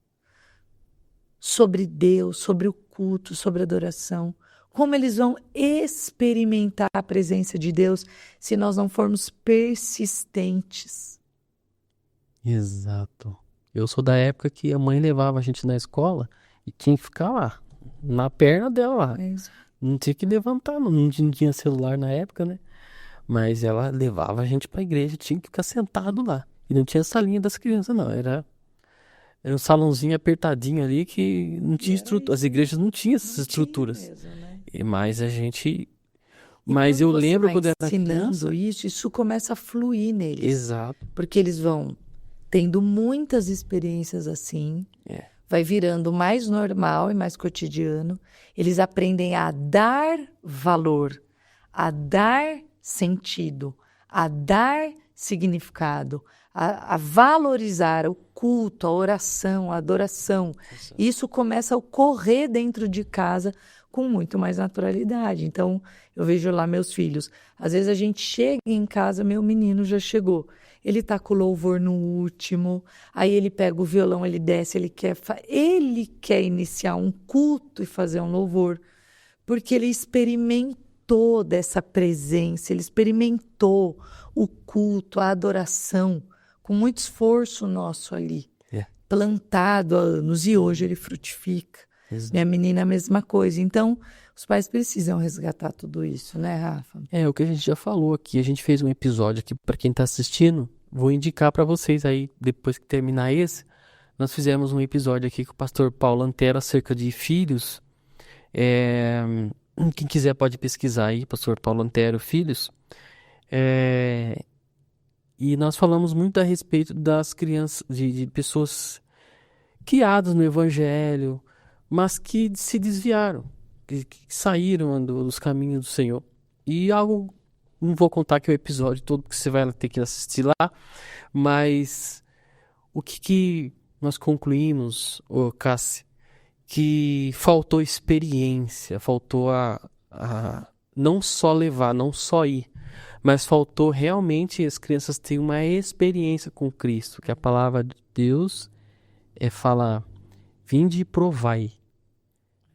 sobre Deus, sobre o culto, sobre a adoração? Como eles vão experimentar a presença de Deus se nós não formos persistentes? Exato. Eu sou da época que a mãe levava a gente na escola e tinha que ficar lá, na perna dela lá. Não tinha que levantar, não tinha celular na época, né? Mas ela levava a gente pra igreja, tinha que ficar sentado lá. E não tinha salinha das crianças, não. Era Era um salãozinho apertadinho ali que não tinha estrutura. As igrejas não tinham essas estruturas. Mesmo, né? Mas a gente. E Mas eu quando você lembro vai quando eu era ensinando criança. isso começa a fluir neles. Exato. Porque eles vão tendo muitas experiências assim, É. vai virando mais normal e mais cotidiano. Eles aprendem a dar valor, a dar sentido, a dar significado, a valorizar o culto, a oração, a adoração. Isso começa a ocorrer dentro de casa com muito mais naturalidade. Então, eu vejo lá meus filhos. Às vezes a gente chega em casa, meu menino já chegou. Ele tá com o louvor no último, aí ele pega o violão, ele desce, ele quer iniciar um culto e fazer um louvor, porque ele experimentou dessa presença, ele experimentou o culto, a adoração, com muito esforço nosso ali, plantado há anos, e hoje ele frutifica. Exato. Minha menina, a mesma coisa. Então, os pais precisam resgatar tudo isso, né, Rafa? É o que a gente já falou aqui. A gente fez um episódio aqui para quem tá assistindo. Vou indicar para vocês aí, depois que terminar esse. Nós fizemos um episódio aqui com o pastor Paulo Antero acerca de filhos. Quem quiser pode pesquisar aí, pastor Paulo Antero Filhos. E nós falamos muito a respeito das crianças, de pessoas criadas no Evangelho, mas que se desviaram, que saíram dos caminhos do Senhor. E algo, não vou contar aqui o episódio todo, porque você vai ter que assistir lá, mas o que nós concluímos, Cassi, que faltou experiência, faltou a não só levar, não só ir, mas faltou realmente as crianças terem uma experiência com Cristo, que a palavra de Deus fala, vinde e provai.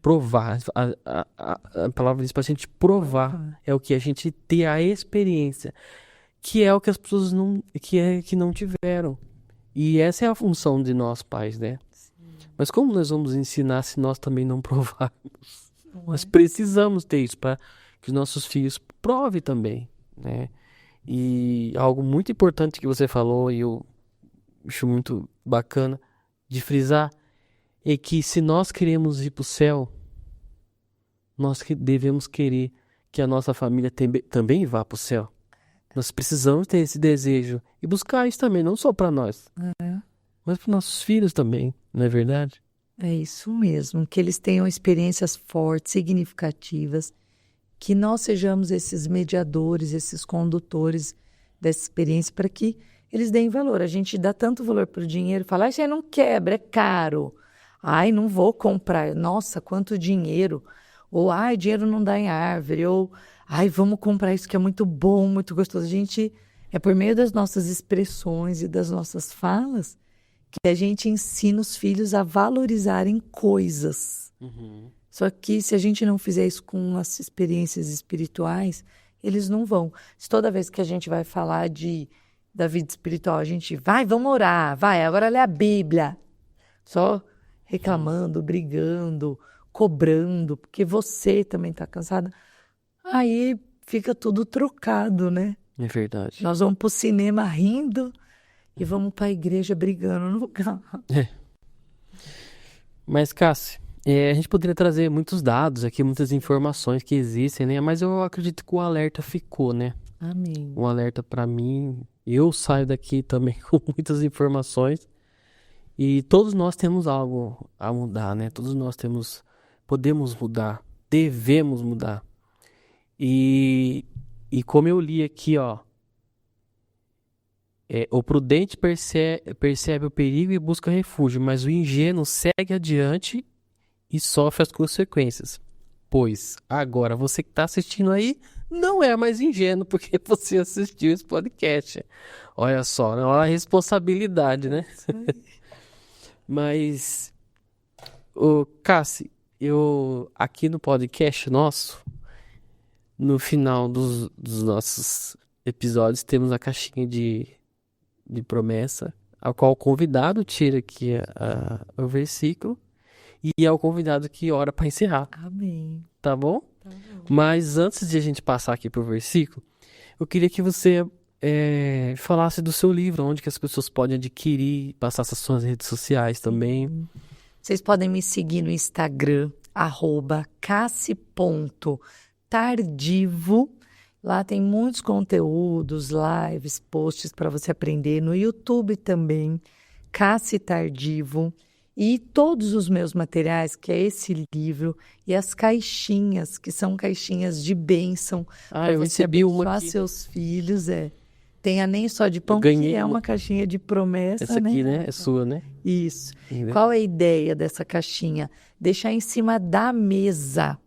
Provar, a palavra diz para a gente provar, é o que a gente ter a experiência, que é o que as pessoas que não tiveram. E essa é a função de nós pais, né? Sim. Mas como nós vamos ensinar se nós também não provarmos? Nós precisamos ter isso para que os nossos filhos provem também, né? E algo muito importante que você falou, e eu acho muito bacana de frisar, é que se nós queremos ir para o céu, nós devemos querer que a nossa família também vá para o céu. Nós precisamos ter esse desejo e buscar isso também, não só para nós, mas para nossos filhos também, não é verdade? É isso mesmo, que eles tenham experiências fortes, significativas, que nós sejamos esses mediadores, esses condutores dessa experiência para que eles deem valor. A gente dá tanto valor para o dinheiro, fala, isso aí não quebra, é caro. Ai, não vou comprar. Nossa, quanto dinheiro. Ou, ai, dinheiro não dá em árvore. Ou, ai, vamos comprar isso que é muito bom, muito gostoso. A gente, é por meio das nossas expressões e das nossas falas que a gente ensina os filhos a valorizarem coisas. Só que se a gente não fizer isso com as experiências espirituais, eles não vão. Se toda vez que a gente vai falar da vida espiritual, a gente vai, vamos orar, vai, agora lê a Bíblia. Só reclamando, brigando, cobrando, porque você também está cansada. Aí fica tudo trocado, né? É verdade. Nós vamos para o cinema rindo e vamos para a igreja brigando no carro. Mas, Cassi, a gente poderia trazer muitos dados aqui, muitas informações que existem, né? Mas eu acredito que o alerta ficou, né? Amém. Um alerta para mim. Eu saio daqui também com muitas informações. E todos nós temos algo a mudar, né? Todos nós podemos mudar, devemos mudar. E como eu li aqui, ó, o prudente percebe o perigo e busca refúgio, mas o ingênuo segue adiante e sofre as consequências. Pois agora você que está assistindo aí não é mais ingênuo porque você assistiu esse podcast. Olha só, olha a responsabilidade, né? Mas, Cassi, eu aqui no podcast nosso, no final dos nossos episódios, temos a caixinha de promessa, a qual o convidado tira aqui o versículo e é o convidado que ora para encerrar. Amém. Tá bom? Tá bom. Mas antes de a gente passar aqui pro versículo, eu queria que você falasse do seu livro, onde que as pessoas podem adquirir, passasse as suas redes sociais também. Vocês podem me seguir no Instagram, @cassi.tardivo. Lá tem muitos conteúdos, lives, posts para você aprender. No YouTube também, Cassi Tardivo. E todos os meus materiais, que é esse livro, e as caixinhas, que são caixinhas de bênção. Eu recebi uma para aqui. seus filhos, Tem a Nem Só de Pão, ganhei que é uma. uma caixinha de promessa, Essa aqui, né? É sua, né? Isso. Entendeu? Qual é a ideia dessa caixinha? Deixar em cima da mesa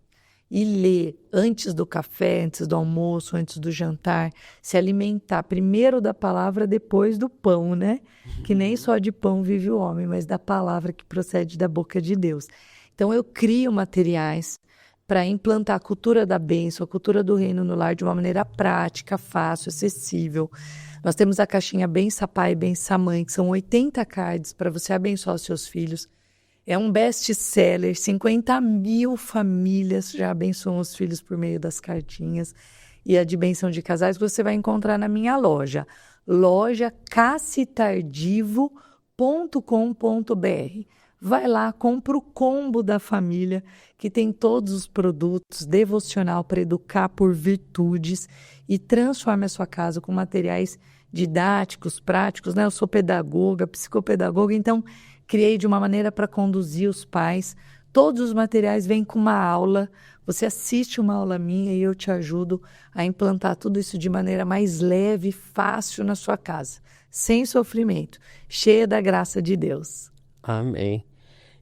e ler antes do café, antes do almoço, antes do jantar, se alimentar primeiro da palavra, depois do pão, né? Que nem só de pão vive o homem, mas da palavra que procede da boca de Deus. Então eu crio materiais para implantar a cultura da bênção, a cultura do reino no lar de uma maneira prática, fácil, acessível. Nós temos a caixinha Bença Pai e Bença Mãe, que são 80 cards para você abençoar os seus filhos. É um best-seller, 50 mil famílias já abençoam os filhos por meio das cartinhas. E a de bênção de casais você vai encontrar na minha loja, cassitardivo.com.br. Vai lá, compra o combo da família, que tem todos os produtos, devocional para educar por virtudes, e transforme a sua casa com materiais didáticos, práticos, né? Eu sou pedagoga, psicopedagoga, então criei de uma maneira para conduzir os pais. Todos os materiais vêm com uma aula, você assiste uma aula minha e eu te ajudo a implantar tudo isso de maneira mais leve e fácil na sua casa, sem sofrimento, cheia da graça de Deus. Amém.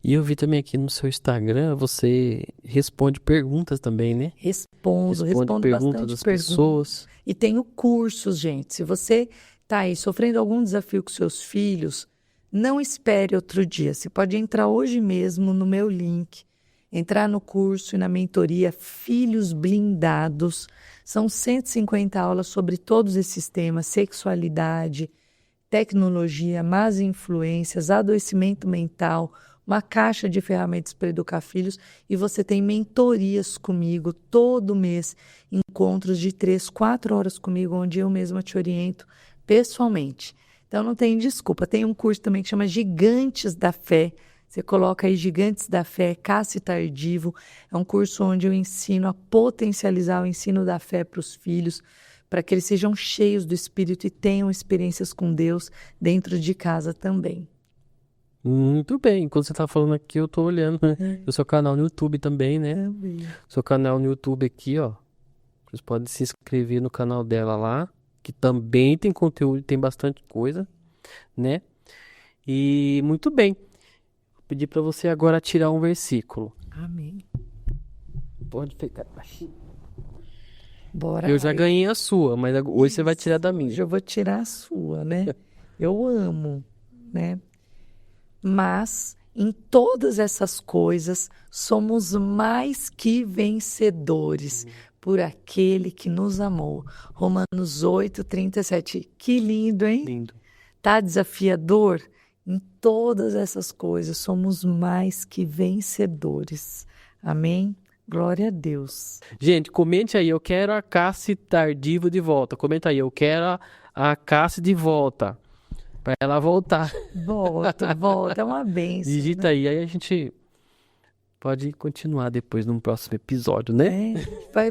E eu vi também aqui no seu Instagram, você responde perguntas também, né? Respondo perguntas bastante das perguntas. pessoas. E tenho cursos, gente. Se você está aí sofrendo algum desafio com seus filhos, não espere outro dia. Você pode entrar hoje mesmo no meu link, entrar no curso e na mentoria Filhos Blindados. São 150 aulas sobre todos esses temas: sexualidade, tecnologia, más influências, adoecimento mental, uma caixa de ferramentas para educar filhos, e você tem mentorias comigo todo mês, encontros de 3, 4 horas comigo, onde eu mesma te oriento pessoalmente. Então não tem desculpa. Tem um curso também que chama Gigantes da Fé. Você coloca aí Gigantes da Fé, Cassi Tardivo. É um curso onde eu ensino a potencializar o ensino da fé para os filhos, para que eles sejam cheios do Espírito e tenham experiências com Deus dentro de casa também. Muito bem. Enquanto você está falando aqui, eu estou olhando, né? O seu canal no YouTube também, né? Também. Seu canal no YouTube aqui, ó. Vocês podem se inscrever no canal dela lá, que também tem conteúdo, tem bastante coisa, né? E muito bem. Vou pedir para você agora tirar um versículo. Amém. Pode ficar baixinho. Bora. Eu já ganhei a sua, mas hoje você vai tirar da minha. Hoje eu vou tirar a sua, né? Eu amo, né? Mas em todas essas coisas somos mais que vencedores por aquele que nos amou. Romanos 8:37. Que lindo, hein? Lindo. Tá desafiador? Em todas essas coisas somos mais que vencedores. Amém? Glória a Deus. Gente, comente aí, eu quero a Cassi Tardivo de volta. Comenta aí, eu quero a Cassi de volta. Pra ela voltar. Volta, é uma bênção. Digita aí a gente pode continuar depois num próximo episódio, né?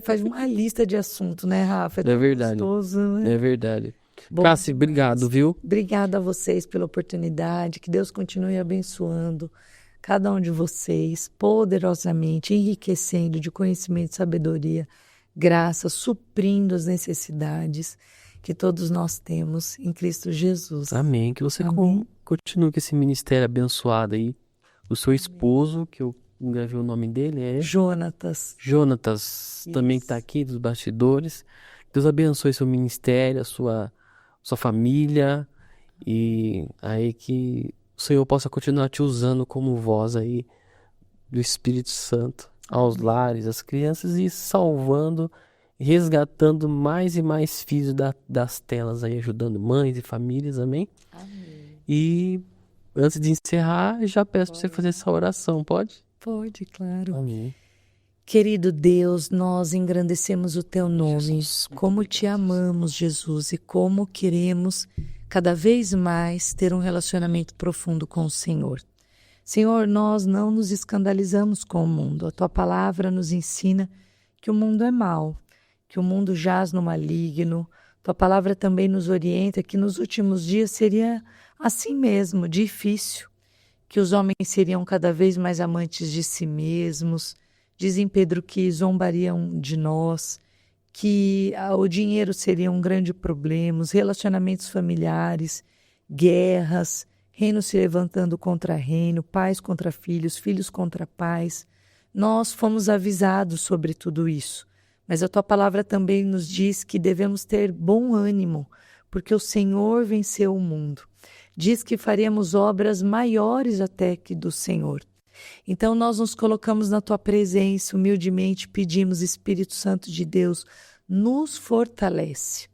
Faz uma lista de assuntos, né, Rafa? É verdade. Gostoso, né? É verdade. Bom Cassi, demais. obrigado, viu? Obrigada a vocês pela oportunidade. Que Deus continue abençoando cada um de vocês poderosamente, enriquecendo de conhecimento e sabedoria, graça, suprindo as necessidades que todos nós temos em Cristo Jesus. Amém. Que você Amém. continue com esse ministério abençoado aí. O seu esposo, que eu gravei o nome dele, é Jonatas. Jonatas, também que Isso. está aqui dos bastidores. Deus abençoe seu ministério, a sua família, e aí que o Senhor possa continuar te usando como voz aí do Espírito Santo aos lares, às crianças, e salvando, resgatando mais e mais filhos das telas aí, ajudando mães e famílias, amém? Amém. E antes de encerrar, já peço para você fazer essa oração, pode? Pode, claro. Amém. Querido Deus, nós engrandecemos o Teu nome, como Te amamos, Jesus, e como queremos cada vez mais ter um relacionamento profundo com o Senhor. Senhor, nós não nos escandalizamos com o mundo. A Tua palavra nos ensina que o mundo é mau, que o mundo jaz no maligno. Tua palavra também nos orienta que nos últimos dias seria assim mesmo, difícil, que os homens seriam cada vez mais amantes de si mesmos. Dizem, Pedro, que zombariam de nós, que o dinheiro seria um grande problema, os relacionamentos familiares, guerras, reino se levantando contra reino, pais contra filhos, filhos contra pais. Nós fomos avisados sobre tudo isso, mas a Tua palavra também nos diz que devemos ter bom ânimo, porque o Senhor venceu o mundo. Diz que faremos obras maiores até que do Senhor. Então nós nos colocamos na Tua presença, humildemente pedimos, Espírito Santo de Deus, nos fortalece.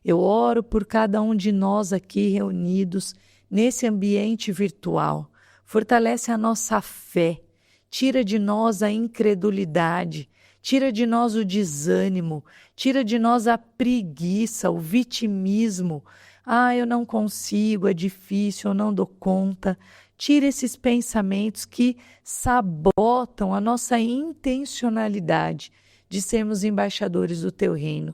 Eu oro por cada um de nós aqui reunidos nesse ambiente virtual. Fortalece a nossa fé, tira de nós a incredulidade, tira de nós o desânimo, tira de nós a preguiça, o vitimismo. Eu não consigo, é difícil, eu não dou conta. Tira esses pensamentos que sabotam a nossa intencionalidade de sermos embaixadores do Teu reino.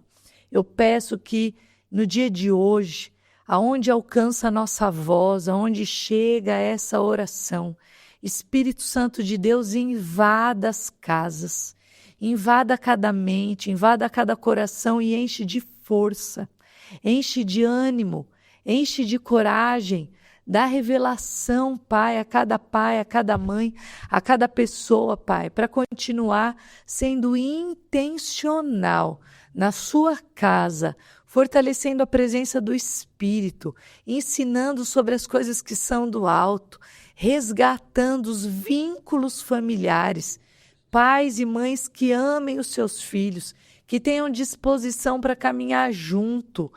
Eu peço que no dia de hoje, aonde alcança a nossa voz, aonde chega essa oração, Espírito Santo de Deus, invada as casas, invada cada mente, invada cada coração e enche de força, enche de ânimo, enche de coragem. Dá revelação, Pai, a cada mãe, a cada pessoa, Pai, para continuar sendo intencional na sua casa, fortalecendo a presença do Espírito, ensinando sobre as coisas que são do alto, resgatando os vínculos familiares, pais e mães que amem os seus filhos, que tenham disposição para caminhar junto,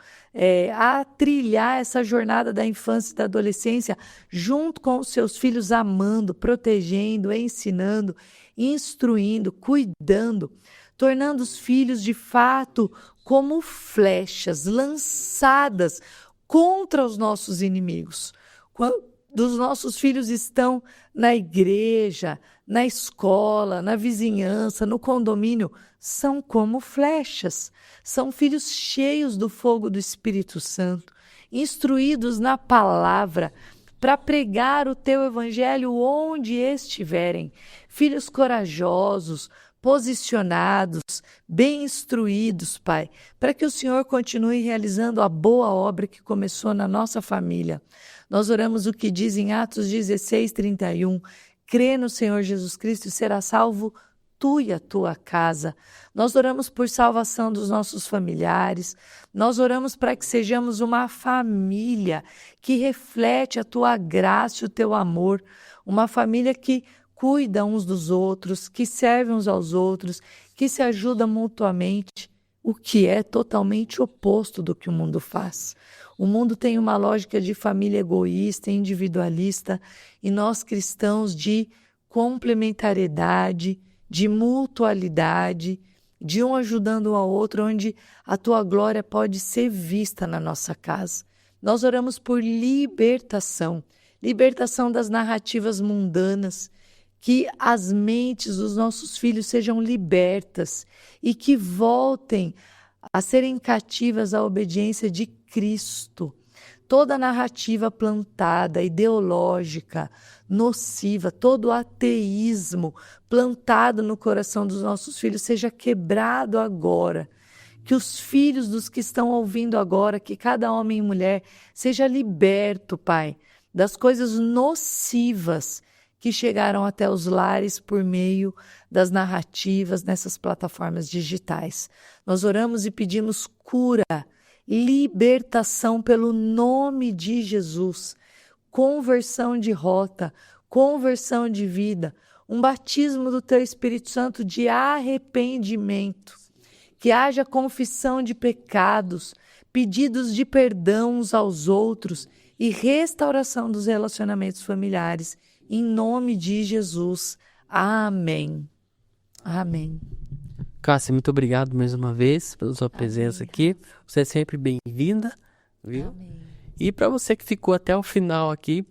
a trilhar essa jornada da infância e da adolescência junto com os seus filhos, amando, protegendo, ensinando, instruindo, cuidando, tornando os filhos de fato como flechas lançadas contra os nossos inimigos. Quando os nossos filhos estão na igreja, na escola, na vizinhança, no condomínio, são como flechas. São filhos cheios do fogo do Espírito Santo, instruídos na palavra, para pregar o Teu evangelho onde estiverem. Filhos corajosos, posicionados, bem instruídos, Pai, para que o Senhor continue realizando a boa obra que começou na nossa família. Nós oramos o que diz em Atos 16:31, crê no Senhor Jesus Cristo e será salvo tu e a tua casa. Nós oramos por salvação dos nossos familiares, nós oramos para que sejamos uma família que reflete a Tua graça e o Teu amor, uma família que cuida uns dos outros, que serve uns aos outros, que se ajuda mutuamente, o que é totalmente oposto do que o mundo faz. O mundo tem uma lógica de família egoísta, individualista, e nós cristãos de complementariedade, de mutualidade, de um ajudando ao outro, onde a Tua glória pode ser vista na nossa casa. Nós oramos por libertação, libertação das narrativas mundanas, que as mentes dos nossos filhos sejam libertas e que voltem a serem cativas à obediência de Cristo. Toda narrativa plantada, ideológica, nociva, todo ateísmo plantado no coração dos nossos filhos seja quebrado agora. Que os filhos dos que estão ouvindo agora, que cada homem e mulher seja liberto, Pai, das coisas nocivas que chegaram até os lares por meio das narrativas nessas plataformas digitais. Nós oramos e pedimos cura, libertação pelo nome de Jesus, conversão de rota, conversão de vida, um batismo do Teu Espírito Santo de arrependimento, que haja confissão de pecados, pedidos de perdão uns aos outros e restauração dos relacionamentos familiares. Em nome de Jesus. Amém. Amém. Cássia, muito obrigado mais uma vez pela sua presença aqui. Você é sempre bem-vinda, viu? Amém. E para você que ficou até o final aqui,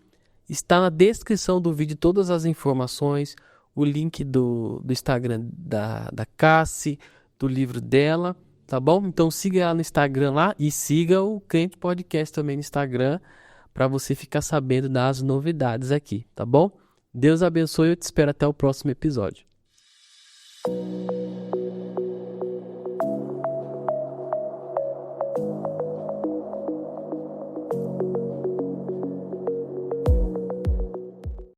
está na descrição do vídeo todas as informações, o link do Instagram da Cassi, do livro dela, tá bom? Então siga ela no Instagram lá e siga o Crente Podcast também no Instagram para você ficar sabendo das novidades aqui, tá bom? Deus abençoe e eu te espero até o próximo episódio.